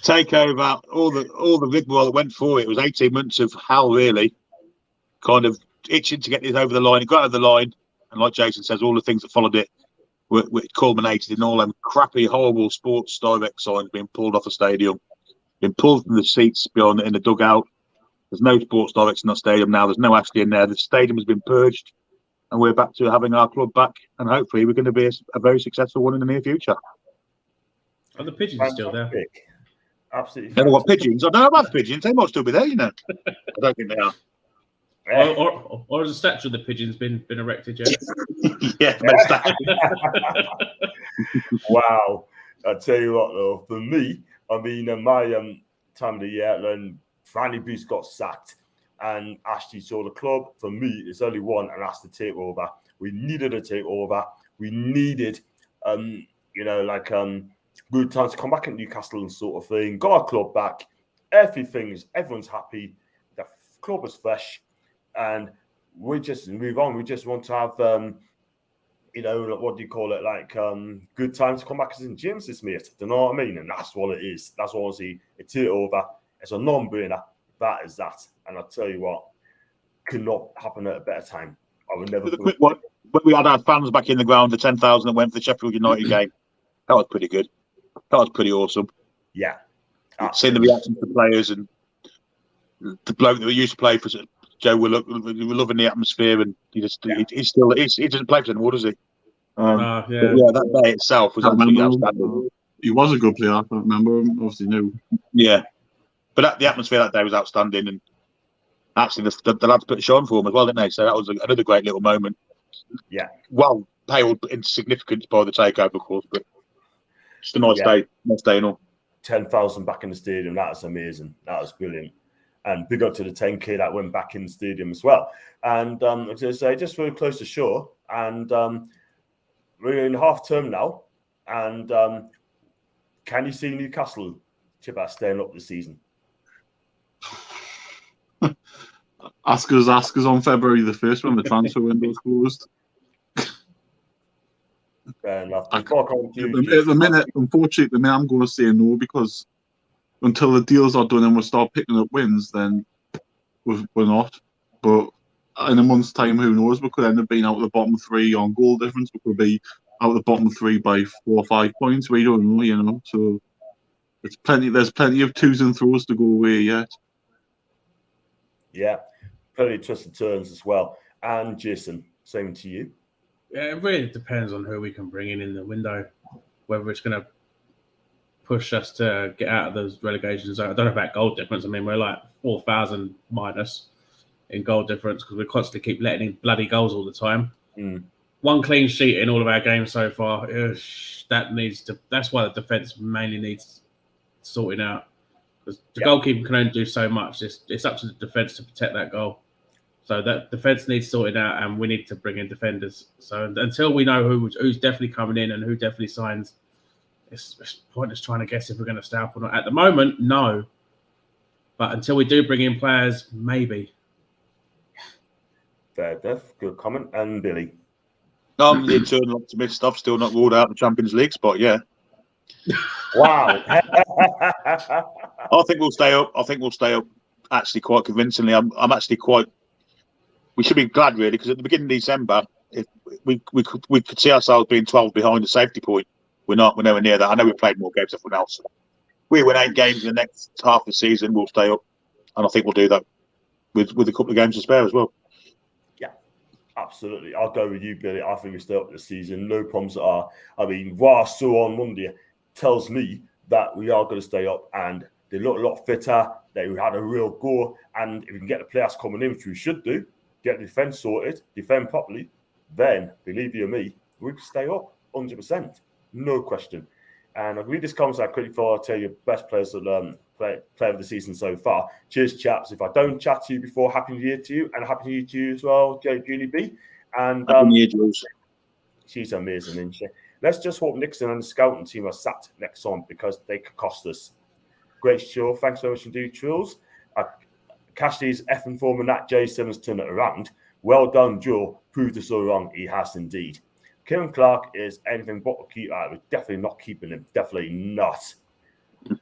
takeover. All the rigmarole that went for it. It was 18 months of hell, really. Kind of itching to get this over the line. It got over the line, and like Jason says, all the things that followed it were culminated in all them crappy, horrible Sports Direct signs being pulled off the stadium, being pulled from the seats beyond in the dugout. There's no Sports Directs in the stadium now. There's no Ashley in there. The stadium has been purged, and we're back to having our club back. And hopefully, we're going to be a very successful one in the near future. Are the pigeons are still there? Absolutely. Never got pigeons. I don't know about pigeons. They might still be there, you know. I don't think they are. Or has a statue of the pigeons been erected yet? Yeah. Wow. I tell you what, though, for me, I mean, my time of the year, then finally Bruce got sacked and Ashley saw the club. For me, it's only one, and that's the takeover. We needed a takeover. We needed, good times to come back at Newcastle and sort of thing. Got our club back. Everyone's happy. The club is fresh, and we just move on. We just want to have, what do you call it? Like good times to come back as in James's mate. Do you know what I mean? And that's what it is. That's what I see. It's over. It's a non-brainer. That is that. And I'll tell you what, could not happen at a better time. I would never. The quick one. When we had our fans back in the ground, the 10,000 that went for the Sheffield United game, that was pretty good. That was pretty awesome. Yeah. Seeing the reaction to the players and the bloke that we used to play for Joe, we're loving the atmosphere, and he doesn't play for anymore, does he? That day itself was absolutely outstanding. He was a good player. I can't remember him. Obviously, no. Yeah, but the atmosphere that day was outstanding, and actually the lads put a show on for him as well, didn't they? So that was another great little moment. Yeah. Well, paled in significance by the takeover, of course, but just a nice day and all. 10,000 back in the stadium. That was amazing. That was brilliant. And big up to the 10K that went back in the stadium as well. And as I say, just very close to shore. And we're in half term now. And can you see Newcastle, Chipper, staying up this season? Ask us on February the 1st when the transfer window is closed. Fair enough. At the minute, unfortunately, I'm going to say no, because until the deals are done and we start picking up wins, then we're not. But in a month's time, who knows? We could end up being out of the bottom 3 on goal difference. We could be out of the bottom 3 by 4 or 5 points. We don't know, you know. So there's plenty of twos and throws to go away yet. Yeah, plenty of twists and turns as well. And Jason, same to you. Yeah, it really depends on who we can bring in the window, whether it's going to push us to get out of those relegation zones. I don't know about goal difference. I mean, we're like 4,000 minus in goal difference because we constantly keep letting in bloody goals all the time. One clean sheet in all of our games so far. That's why the defence mainly needs sorting out. Because the goalkeeper can only do so much. It's up to the defence to protect that goal. So that defence needs sorted out, and we need to bring in defenders. So until we know who's definitely coming in and who definitely signs, it's pointless trying to guess if we're going to stay up or not. At the moment, no. But until we do bring in players, maybe. Fair death. Good comment. And Billy. I'm the eternal optimist. I've still not ruled out the Champions League spot, yeah. Wow. I think we'll stay up. Actually, quite convincingly. I'm actually quite. We should be glad, really, because at the beginning of December, if we could see ourselves being 12 behind the safety point. We're nowhere near that. I know we played more games than everyone else. We win 8 games in the next half of the season. We'll stay up, and I think we'll do that with a couple of games to spare as well. Yeah, absolutely. I'll go with you, Billy. I think we stay up this season. No problems are. I mean, what I saw on Monday tells me that we are going to stay up, and they look a lot fitter. They had a real go, and if we can get the players coming in, which we should do, get the defence sorted, defend properly, then, believe you me, we can stay up 100%. No question. And I'll read this comment out quickly before I tell you best players that play of the season so far. Cheers, chaps. If I don't chat to you before, Happy New Year to you, and Happy New Year to you as well, Julie B. And Happy New Year, Jules. She's amazing, isn't she? Let's just hope Nixon and the scouting team are sat next on, because they could cost us. Great show. Thanks very much indeed, Trills. Cashley's effing form and that J7's turned it around. Well done, Joe. Proved us so wrong. He has indeed. Kieran Clark is anything but a keeper. We're definitely not keeping him. Definitely not.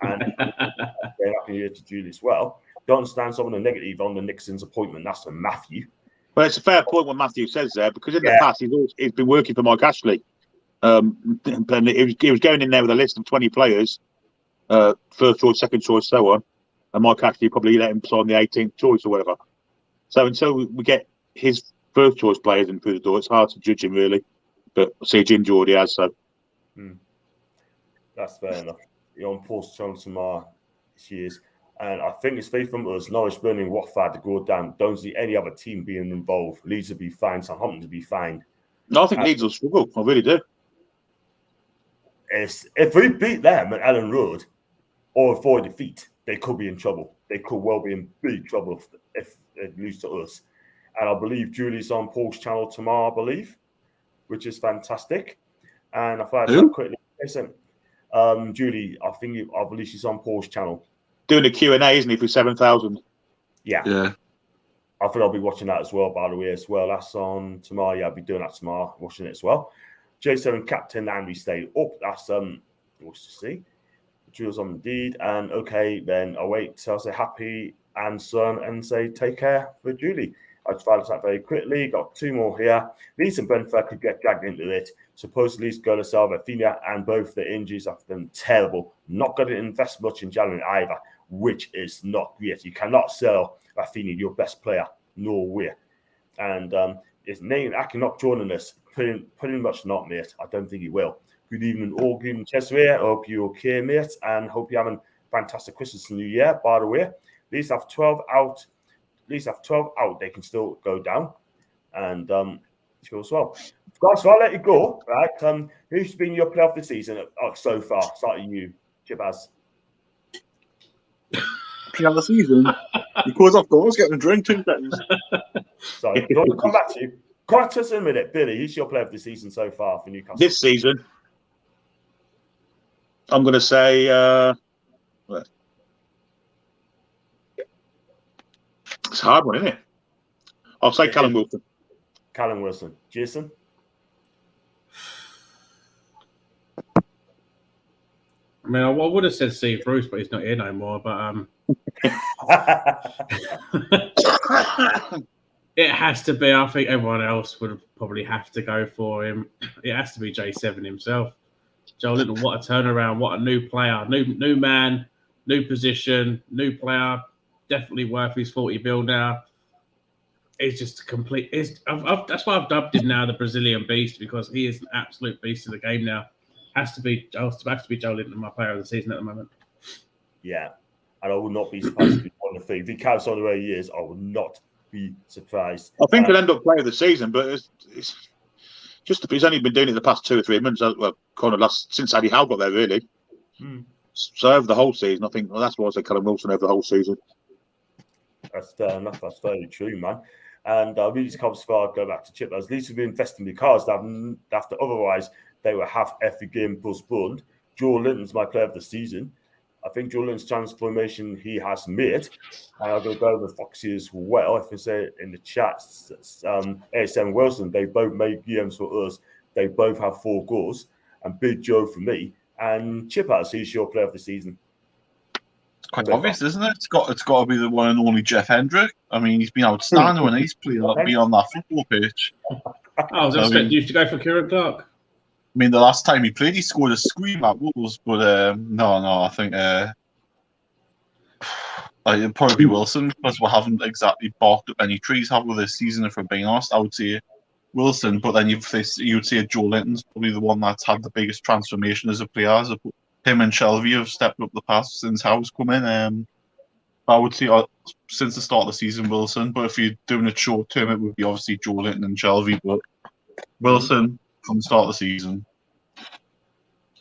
And Happy New Year to Julie as well. Don't understand some of the negative on the Nixon's appointment. That's from Matthew. Well, it's a fair point what Matthew says there, because in the past he's been working for Mike Ashley. And he was going in there with a list of 20 players, first choice, second choice, so on. And Mike Ashley probably let him sign the 18th choice or whatever. So until we get his first choice players in through the door, it's hard to judge him really. But see, Ginger already has, so. That's fair enough. You're on Postponed tomorrow. She is. And I think it's faith from us, Norwich, Burnley, Watford to go down. Don't see any other team being involved. Leeds will be fine. Southampton to be fine. No, I think Leeds will struggle. I really do. If we beat them at Ellen Road or avoid defeat, they could be in trouble. They could well be in big trouble if they lose to us. And I believe Julie's on Paul's channel tomorrow, I believe, which is fantastic. And I thought I'd quickly listen. Julie, I believe she's on Paul's channel. Doing a Q&A, isn't he, for 7,000? Yeah. I think I'll be watching that as well, by the way, as well. That's on tomorrow. Yeah, I'll be doing that tomorrow, watching it as well. J7 captain, and we stay up. That's we'll see. Jules on Indeed. And okay, then I'll wait. So I'll say happy and son and say take care for Julie. I just found that very quickly. Got 2 more here. Leeds and Brentford could get dragged into it. Supposedly, Leeds going to sell Rafinha, and both the injuries have been terrible. Not going to invest much in January either, which is not great. You cannot sell Rafinha, your best player, no way. And his name, Aki not joining us. Pretty much not, mate. I don't think he will. Good evening, all. Good evening, Chesway. I hope you're okay, mate, and hope you're having a fantastic Christmas and New Year. By the way, Leeds have 12 out. They can still go down, and sure as well. Guys, so I'll let you go. Right? Who's been your player of the season so far? Starting you, Chibaz. Player of the season. Because of course, getting a drink 2 seconds. Sorry, we'll come back to you. Come back to us in a minute, Billy. Who's your player of the season so far for Newcastle? This season, I'm going to say. It's a hard one, isn't it? I'll say Callum Wilson. Callum Wilson. Jason? I mean, I would have said Steve Bruce, but he's not here no more. But it has to be. I think everyone else would probably have to go for him. It has to be J7 himself. Joelinton, what a turnaround! What a new player, new man, new position, new player. Definitely worth his 40 mil now. It's just a complete. That's why I've dubbed him now the Brazilian Beast, because he is an absolute beast of the game now. Has to be Joelinton, my player of the season at the moment. Yeah, and I would not be surprised if he won the thing. If he carries on the way he is, I would not be surprised. I think he'll end up player of the season, but it's just he's only been doing it the past 2 or 3 months. Well, kind of since Eddie Howe got there, really. So over the whole season, I think that's why I said Callum Wilson over the whole season. That's fair enough. That's very true, man. And really comes far. Go back to Chip. At least we've been investing in the cars. After otherwise, they will have every game postponed. Joelinton's my player of the season. I think Joelinton's transformation he has made. And I'm going to go with Foxy as well. If I say in the chat, ASM Wilson, they both made games for us. They both have 4 goals. And Big Joe for me. And Chip House, he's your player of the season. It's quite obvious, isn't it? It's got to be the one and only Jeff Hendrick. I mean, he's been outstanding when he's played beyond that football pitch. I was expecting you to go for Kieran Clark. I mean, the last time he played, he scored a scream at Wolves, but no, I think it'd probably be Wilson because we haven't exactly barked up any trees, have we, this season? If we're being honest, I would say Wilson, but then you'd say Joelinton's probably the one that's had the biggest transformation as a player. Him and Shelby have stepped up the pass since Howe's come in. I would say since the start of the season, Wilson. But if you're doing it short term, it would be obviously Joelinton and Shelby. But Wilson from the start of the season.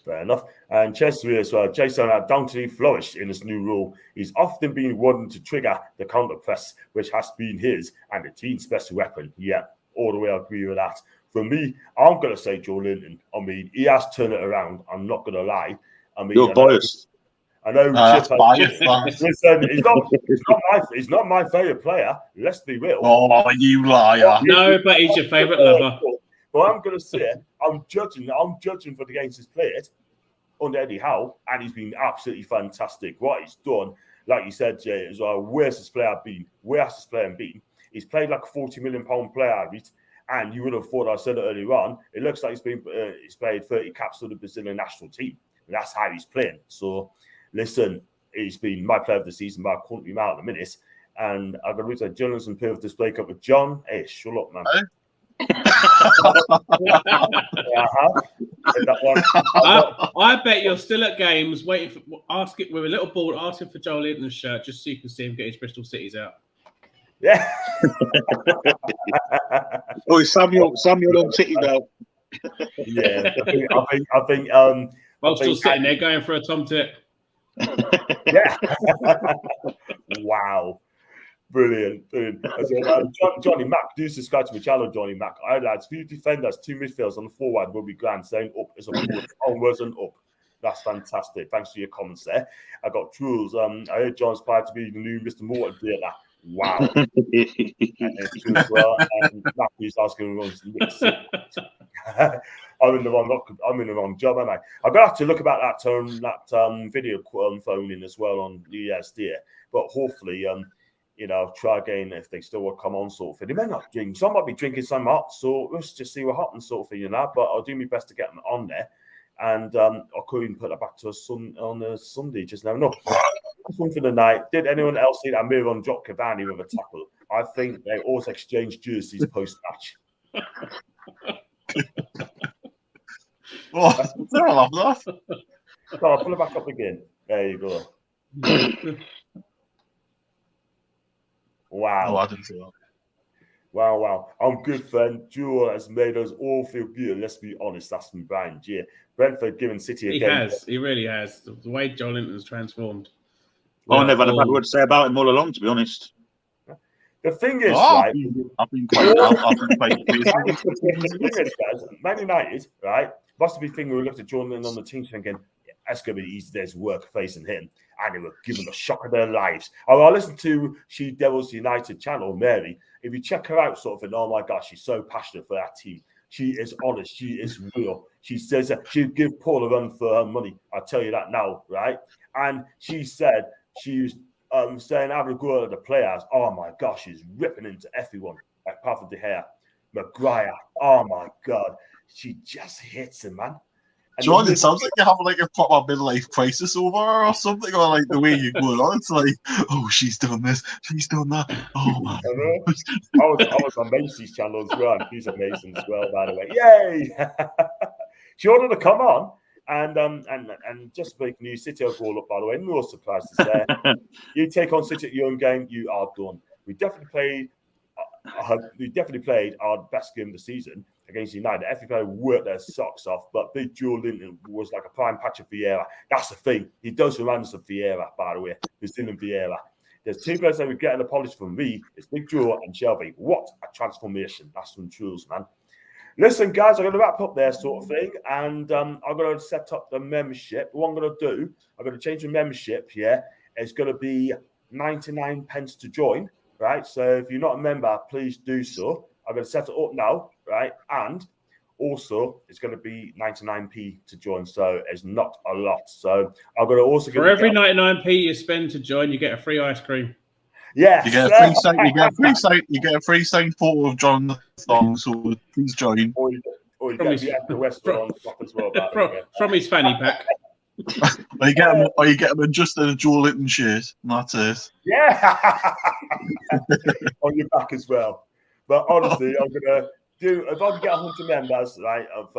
Fair enough. And Chesley as well. Jason Downton flourished in his new role. He's often been one to trigger the counter press, which has been his and the team's best weapon. Yeah, all the way I agree with that. For me, I'm going to say Joelinton. I mean, he has turned it around. I'm not going to lie. I mean, You're biased. I know. Listen, he's not my favourite player. Let's be real. Oh, you liar! No, but he's your favourite lover. But I'm going to say I'm judging for the games he's played under Eddie Howe, and he's been absolutely fantastic. What he's done, like you said, Jay, as well. Where's his player been? Where has his player been? He's played like a £40 million player, and you would have thought, I said it earlier on, it looks like he's played 30 caps for the Brazilian national team. And that's how he's playing. So, listen, he's been my player of the season by a country mile at the minute. And I've got to read that Jonathan Perth display cup with John. Hey, shut up, man. I bet you're still at games waiting for with a little ball asking for Joelinton's shirt just so you can see him get his Bristol Cities out. Yeah. Oh, Samuel on City now. Yeah, I think I'm still sitting there going for a tom tip. Yeah. Wow. Brilliant. Johnny Mack, do subscribe to my channel, Johnny Mack. All right, lads, few defenders, 2 midfielders on the forward will be grand. Saying up is onwards and up. That's fantastic. Thanks for your comments there. I got Trules. I heard John's aspired to be the new Mr. Morton dealer. Wow. And Matthew's asking I'm in the wrong job, am I? I'm gonna have to look about that video phoning as well on the ESD. But hopefully, try again if they still will come on, sort of thing. They may not drink. Some might be drinking some hot, so let's just see what happens, sort of thing, But I'll do my best to get them on there. And I couldn't put that back to on a Sunday just now. No. One for the night. Did anyone else see that move on Jock Cavani with a tackle? I think they also exchanged jerseys post-match. Oh, I love that. So I'll pull it back up again. There you go. Wow. Oh, I didn't see that. Wow. I'm good, friend. Jewel has made us all feel good. Let's be honest. That's from Brian G. Brentford giving City a game. He really has. The way Joelinton's transformed. I never had a bad word to say about him all along, to be honest. The thing is, right? I've been quite Man United, right? Must be thinking we looked at Joelinton on the team thinking, that's going to be the easy day's work facing him. And they were giving the shock of their lives. I listened to She Devils United channel, Mary. If you check her out, sort of, and oh my gosh, she's so passionate for that team. She is honest. She is real. She says that she'd give Paul a run for her money. I'll tell you that now, right? And she said she was saying having a go at the players. Oh my gosh, she's ripping into everyone, apart from De Gea, Maguire. Oh my God, she just hits him, man. John, it sounds like you're having like a proper midlife crisis over her or something, or like the way you're going on. It's like, oh, she's done this, she's done that. Oh my! I was on Macy's channel as well. She's amazing as well, by the way. Yay! She wanted to come on and just make new City a goal up. By the way, no surprises there. You take on City at your own game, you are done. We definitely played we definitely played our best game of the season against United. Every player worked their socks off, but big Joelinton was like a prime patch of Vieira. That's the thing. He does remind us of Vieira, by the way. Brazilian Vieira. There's two players that we get an apology from me. It's Big Joe and Shelby. What a transformation. That's some truths, man. Listen, guys, I'm going to wrap up there sort of thing, and I'm going to set up the membership. What I'm going to do, I'm going to change the membership here. It's going to be 99 pence to join, right? So if you're not a member, please do so. I'm going to set it up now, right? And also, it's going to be 99p to join, so it's not a lot. So I'm going to also for every 99p you spend to join, you get a free ice cream. Yeah, you get a free sign. You get a free signed photo of John the Thong. So please join. Or you get the Westwood on top as well. From his fanny pack. or you get him just in a Joelinton shirt, and that's it. Yeah, on your back as well. But honestly, I'm gonna do if I can get 100 members, right, of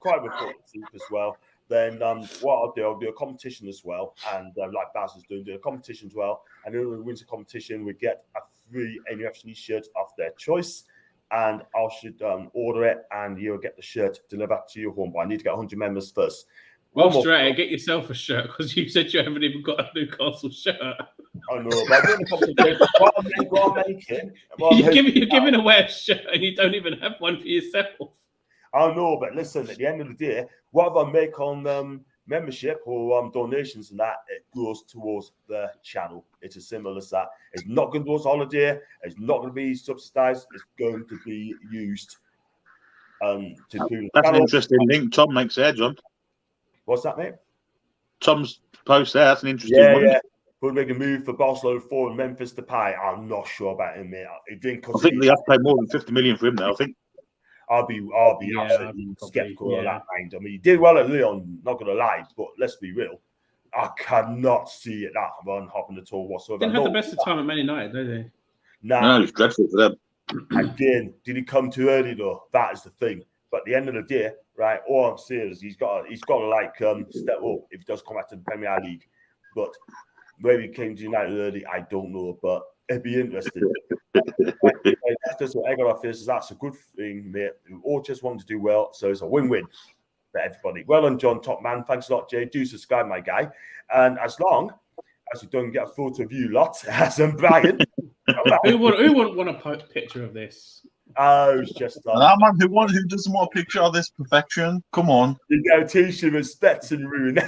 quite a as well. Then what I'll do a competition as well, and like Baz is doing, do a competition as well. And whoever wins the competition, we get a free NUFC shirt of their choice, and I should order it, and you'll get the shirt delivered to your home. But I need to get 100 members first. Well, straight, get yourself a shirt because you said you haven't even got a Newcastle shirt. I know, but I'm doing a competition. What I'm making, you're giving away a shirt, and you don't even have one for yourself. I know, but listen, at the end of the day, whatever I make on membership or donations and that, it goes towards the channel. It's as simple as that. It's not going towards holiday. It's not going to be subsidized. It's going to be used to do. That's an interesting link Tom makes there, John. What's that, mate? Tom's post there. That's an interesting one. Yeah. Would make a move for Barcelona 4 and Memphis to pay. I'm not sure about him, mate. I think they have to pay more than 50 million for him now, I think. I'll be absolutely skeptical of that mind. I mean, he did well at Lyon, not going to lie, but let's be real. I cannot see it that one happening at all whatsoever. Didn't have the best of time at Man United, did they? No, it's dreadful for them. Again, did he come too early though? That is the thing. But at the end of the day, right, all I'm saying is he's got to like step up if he does come back to the Premier League. But maybe he came to United early, I don't know, but it'd be interesting. That's what egg on our faces. That's a good thing, mate. We all just want to do well, so it's a win-win for everybody. Well done, John, top man. Thanks a lot, Jay. Do subscribe, my guy. And as long as we don't get a photo of you lot, as I'm Brian. Who wouldn't want a picture of this? Oh, it's just that man who doesn't want a picture of this perfection. Come on. You go t-shirt with Spets and Ruin.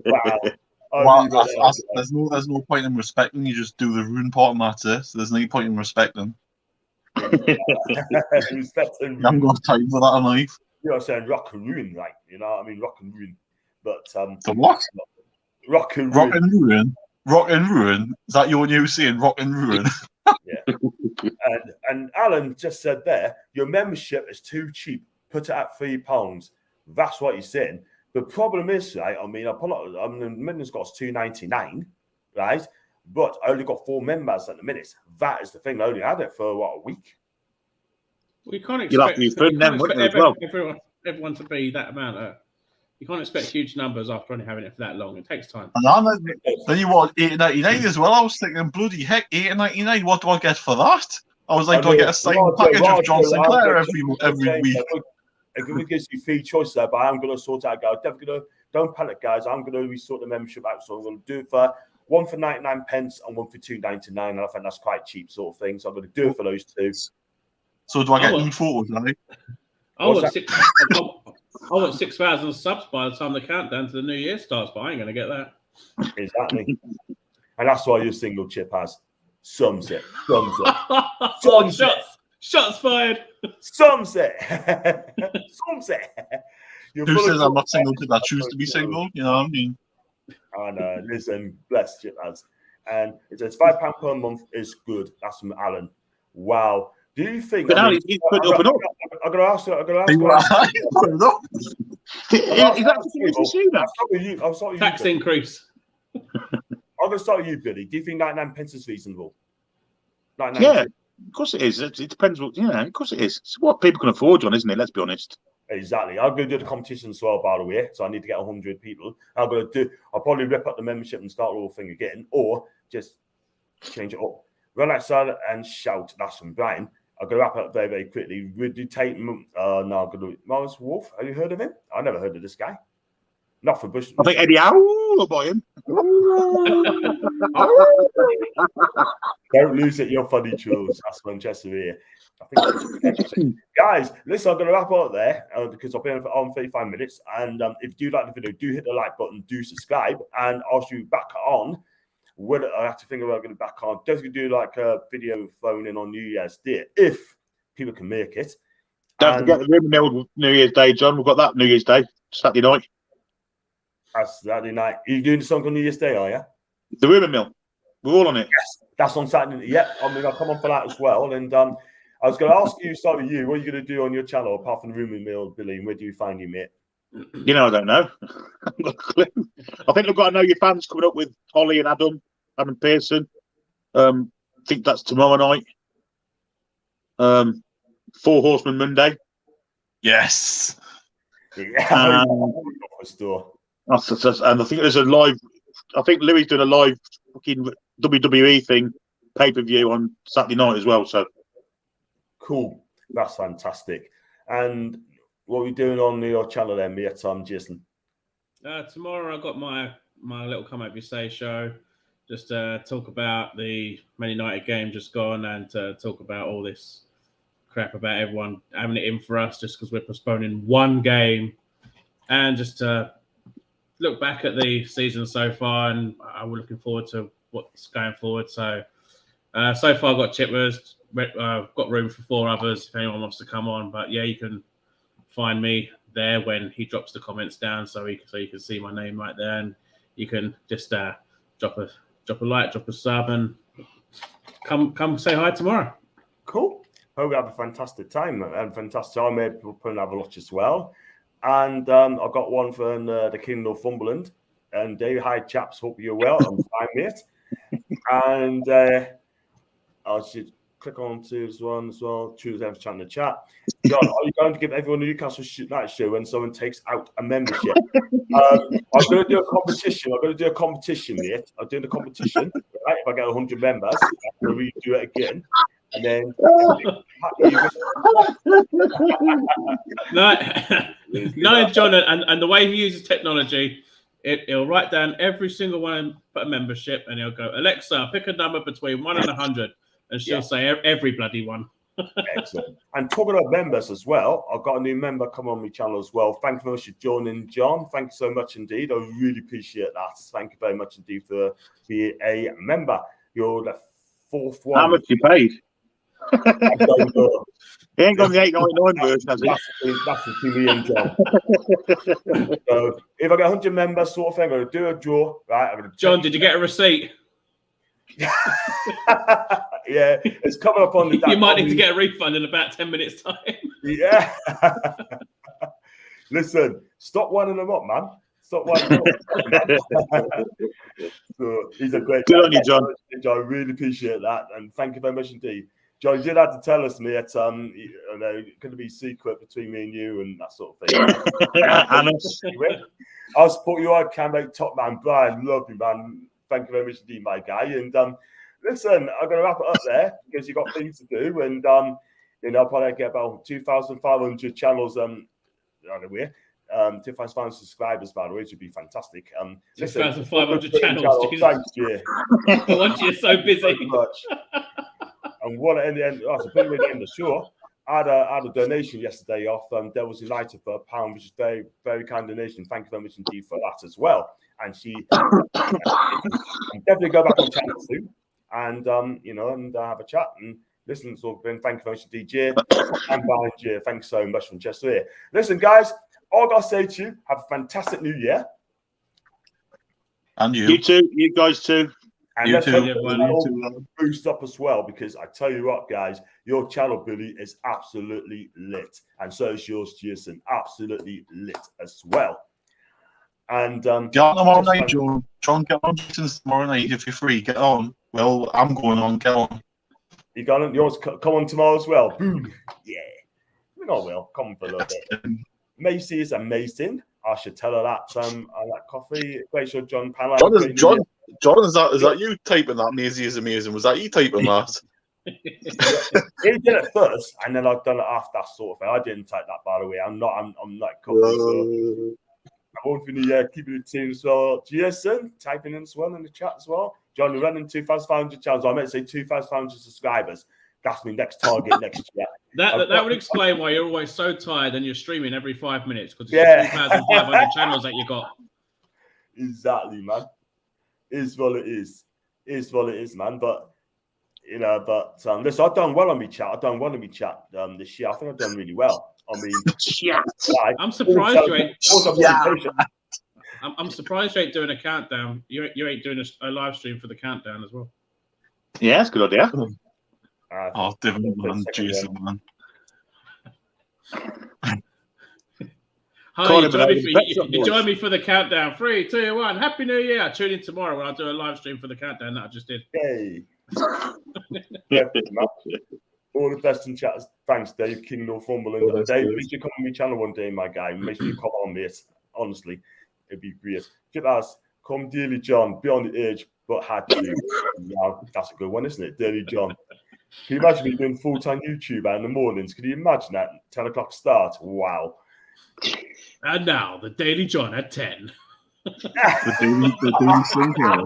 Wow. There's no point in respecting. You just do the Ruin part and that's it. So there's no point in respecting. I'm going to time for that in life. You know, saying rock and ruin, like, you know what I mean? Rock and ruin. But the what? Rock and ruin. Rock and ruin. Is that your new saying? Rock and ruin. Yeah. And Alan just said there, your membership is too cheap. Put it at £3. That's what he's saying. The problem is, right? I mean, the minutes cost $2.99, right? But I only got 4 members at the minute. That is the thing. I only had it for a week. Well, you can't expect everyone to be that amount. You can't expect huge numbers after only having it for that long. It takes time. And then you want $8.99 as well. I was thinking, bloody heck, $8.99. What do I get for that? I was like, do I get a signed package of John Sinclair every week? It gives you 3 choices there, but I'm going to sort out. Don't panic, guys. I'm going to sort the membership out. So I'm going to do it for one for 99 pence and one for $2.99. And I think that's quite cheap sort of thing. So I'm going to do it for those 2. So do I get new photos, right? I want 6,000 subs by the time the countdown to the new year starts, but I ain't going to get that. Exactly. And that's why your single chip has sums it. Shots fired. Sums it. Who says I'm not single because I choose to be single? You know what I mean? I know. Listen, bless chip has. And it says £5 per month is good. That's from Alan. Wow. Do you think? But now he's put up and up. I'm going to ask. Tax increase. I'm going to start with you, Billy. Do you think 99 pence is reasonable? Yeah, of course it is. It depends what, of course it is. It's what people can afford, John, isn't it? Let's be honest. Exactly. I'm going to do the competition as well, by the way. So I need to get 100 people. I'll probably rip up the membership and start the whole thing again, or just change it up. run outside and shout. That's from Brian. I'm going to wrap up very, very quickly. Would you take no, I'm going to Morris Wolf? Have you heard of him? I never heard of this guy. Not for Bush. I think Eddie Howe will buy him. Don't lose it, you're funny, Jules. That's Manchester here. I think guys, listen, I'm going to wrap up there because I've been on 35 minutes. And if you do like the video, do hit the like button, do subscribe, and I'll see you back on. Whether I have to think about getting back on, definitely do like a video phone in on New Year's Day if people can make it. Don't forget the Rumour Mill New Year's Day, John. We've got that New Year's Day, Saturday night. That's Saturday night. Are you doing the song on New Year's Day, are you? The Rumour Mill. We're all on it. Yes, that's on Saturday. Yeah, I mean, I'll come on for that as well. And I was going to ask you, start with you, what are you going to do on your channel apart from the Rumour Mill, Billy? And where do you find you, mate? You know, I don't know. I think we've got to know your fans coming up with Holly and Adam Pearson. I think that's tomorrow night. 4 Horsemen Monday. Yes. Yeah. And I think there's a live. I think Louis doing a live fucking WWE thing, pay-per-view on Saturday night as well. So cool. That's fantastic. And what are we doing on your channel then, mate, Jason? Tomorrow I've got my little Come Out You Say show. Just talk about the Man United game just gone and talk about all this crap about everyone having it in for us just because we're postponing one game, and just look back at the season so far, and we're looking forward to what's going forward. So so far I've got Chipworth, got room for 4 others if anyone wants to come on. But yeah, you can find me there when he drops the comments down, so you can see my name right there, and you can just drop a like, drop a sub, and come say hi tomorrow. Cool. Hope you have a fantastic time and fantastic time. Maybe we'll put another watch as well. And I've got one from the King of Northumberland. And Dave, hi chaps, hope you're well. I'm fine, mate. And I should click on to this one as well. Choose them chat in the chat. John, are you going to give everyone a Newcastle night show when someone takes out a membership? I'm going to do a competition. Mate. I'm doing a competition. Right? If I get 100 members, I'm going to redo it again. And then no, John, and the way he uses technology, it'll write down every single one, put a membership, and he'll go, Alexa, pick a number between 1 and 100, and she'll say every bloody one. Excellent. And talking about members as well, I've got a new member come on my channel as well. Thank you very much for joining, John. Thank you so much indeed. I really appreciate that. Thank you very much indeed for being a member. You're the 4th one. How much you paid? I don't know. He ain't got the $8.99 version, has he? That's the me and John. So if I get 100 members, sort of thing, I'm going to do a draw. Right? John, did you get a receipt? Yeah, it's coming up on the. You might need to get a refund in about 10 minutes' time. Yeah. Listen, stop winding them up, man. Stop winding them up. So he's a great. Good on you, John. I really appreciate that, and thank you very much indeed. John, you did have to tell us, mate. It's going to be secret between me and you and that sort of thing. I'll support you. I can make top man, Brian. Love you, man. Thank you very much indeed, my guy. And listen, I'm going to wrap it up there because you've got things to do. And I'll probably get about 2,500 channels. Anyway, 2,500 subscribers, by the way, which would be fantastic. 2,500 channels. Thanks, yeah. No wonder you're so busy. And what at the end, that's a bit at the end of the show. I had a donation yesterday off Devils United for £1, which is very, very kind donation. Thank you very much indeed for that as well. And she definitely go back on channel soon, and and have a chat and listen. So, thank you very much, DJ and Brian J. Thanks so much from Chester here. Listen, guys, all I gotta say to you, have a fantastic New Year. And you. You too. You guys too. And let's hope that boost up as well, because I tell you what, guys, your channel, Billy, is absolutely lit. And so is yours, Jason. Absolutely lit as well. And get on tomorrow night, John. John, get on tomorrow night if you're free. Get on. Well, I'm going on. Get on. You got on? Yours come on tomorrow as well. Boom. Yeah. We know well. Come on for a little bit. Macy is amazing. I should tell her that I like coffee. Great show, John. Panel. John, is that you typing that? Maisie is amazing. Was that you typing that? He did it first, and then I've done it after that sort of thing. I didn't type that, by the way. I'm not coffee, so I won't be keeping it team as well. GSN typing in as well in the chat as well. John, you're running 2,500 channels. I meant to say 2,500 subscribers. That's my next target next year. That would explain why you're always so tired and you're streaming every 5 minutes, because it's 2,500 channels that you got. Exactly, man. Is what it is. Is what it is, man. But listen, I've done well on my chat. This year. I think I've done really well. I mean, I'm surprised you ain't. I'm surprised you ain't doing a countdown. You ain't doing a live stream for the countdown as well. Yeah, that's a good idea. Different man, Jason, man. Hi, you join me for the countdown. 3, 2, 1. Happy New Year. Tune in tomorrow when I do a live stream for the countdown that I just did. Hey. All the best in chat. Thanks, Dave, King Northumberland. And Dave, make sure you come on my channel one day, my guy. Make sure you come on this. Honestly, it'd be great. Chip as come dearly, John. Beyond the age, but had to. Wow, that's a good one, isn't it? Dearly John. Can you imagine me doing full-time YouTuber in the mornings? Can you imagine that? 10 o'clock start. Wow. And now the Daily John at 10. The daily sinker.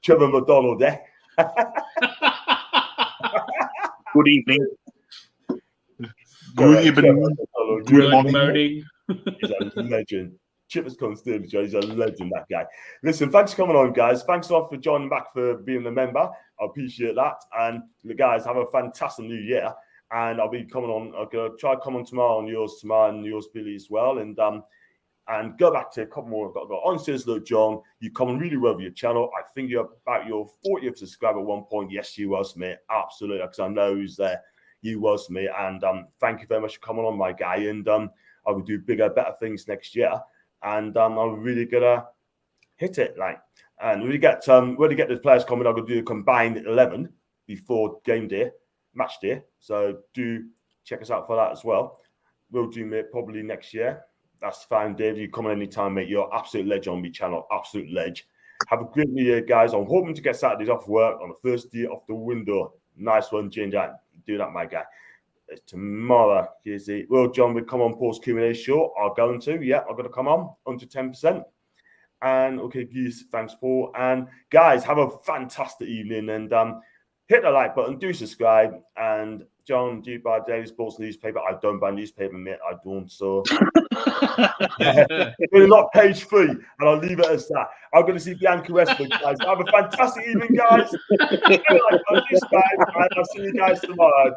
Trevor McDonald, eh? Good evening. Good evening. Good morning. He's a legend. Chip has come still, he's a legend, that guy. Listen, thanks for coming on, guys. Thanks a lot for joining back for being a member. I appreciate that. And the guys, have a fantastic new year. And I'll be coming on. I'm going to try to come on tomorrow on yours, Billy, as well. And go back to a couple more. I've got to go. Honestly, look, John, you come really well with your channel. I think you're about your 40th subscriber at one point. Yes, you was, mate. Absolutely. Because I know who's there. You was, mate. And thank you very much for coming on, my guy. And I will do bigger, better things next year. And I'm really gonna hit it, and when you get the players coming, I'm gonna do a combined 11 before game day, match day. So do check us out for that as well. We'll do, mate, probably next year. That's fine, Dave. You come in anytime, mate. You're absolute legend on my channel, absolute ledge. Have a great new year, guys. I'm hoping to get Saturdays off work on the first day of the window. Nice one, Ginger. Do that, my guy. Tomorrow, well, John will come on post Q&A show. I'm going to come on 110%. And okay, geez, thanks, Paul. And guys, have a fantastic evening. And hit the like button, do subscribe. And John, do you buy Daily Sports newspaper? I don't buy newspaper, mate. I don't. So we're not page 3, and I'll leave it as that. I'm going to see Bianca Westwood, guys. Have a fantastic evening, guys. And I'll see you guys tomorrow.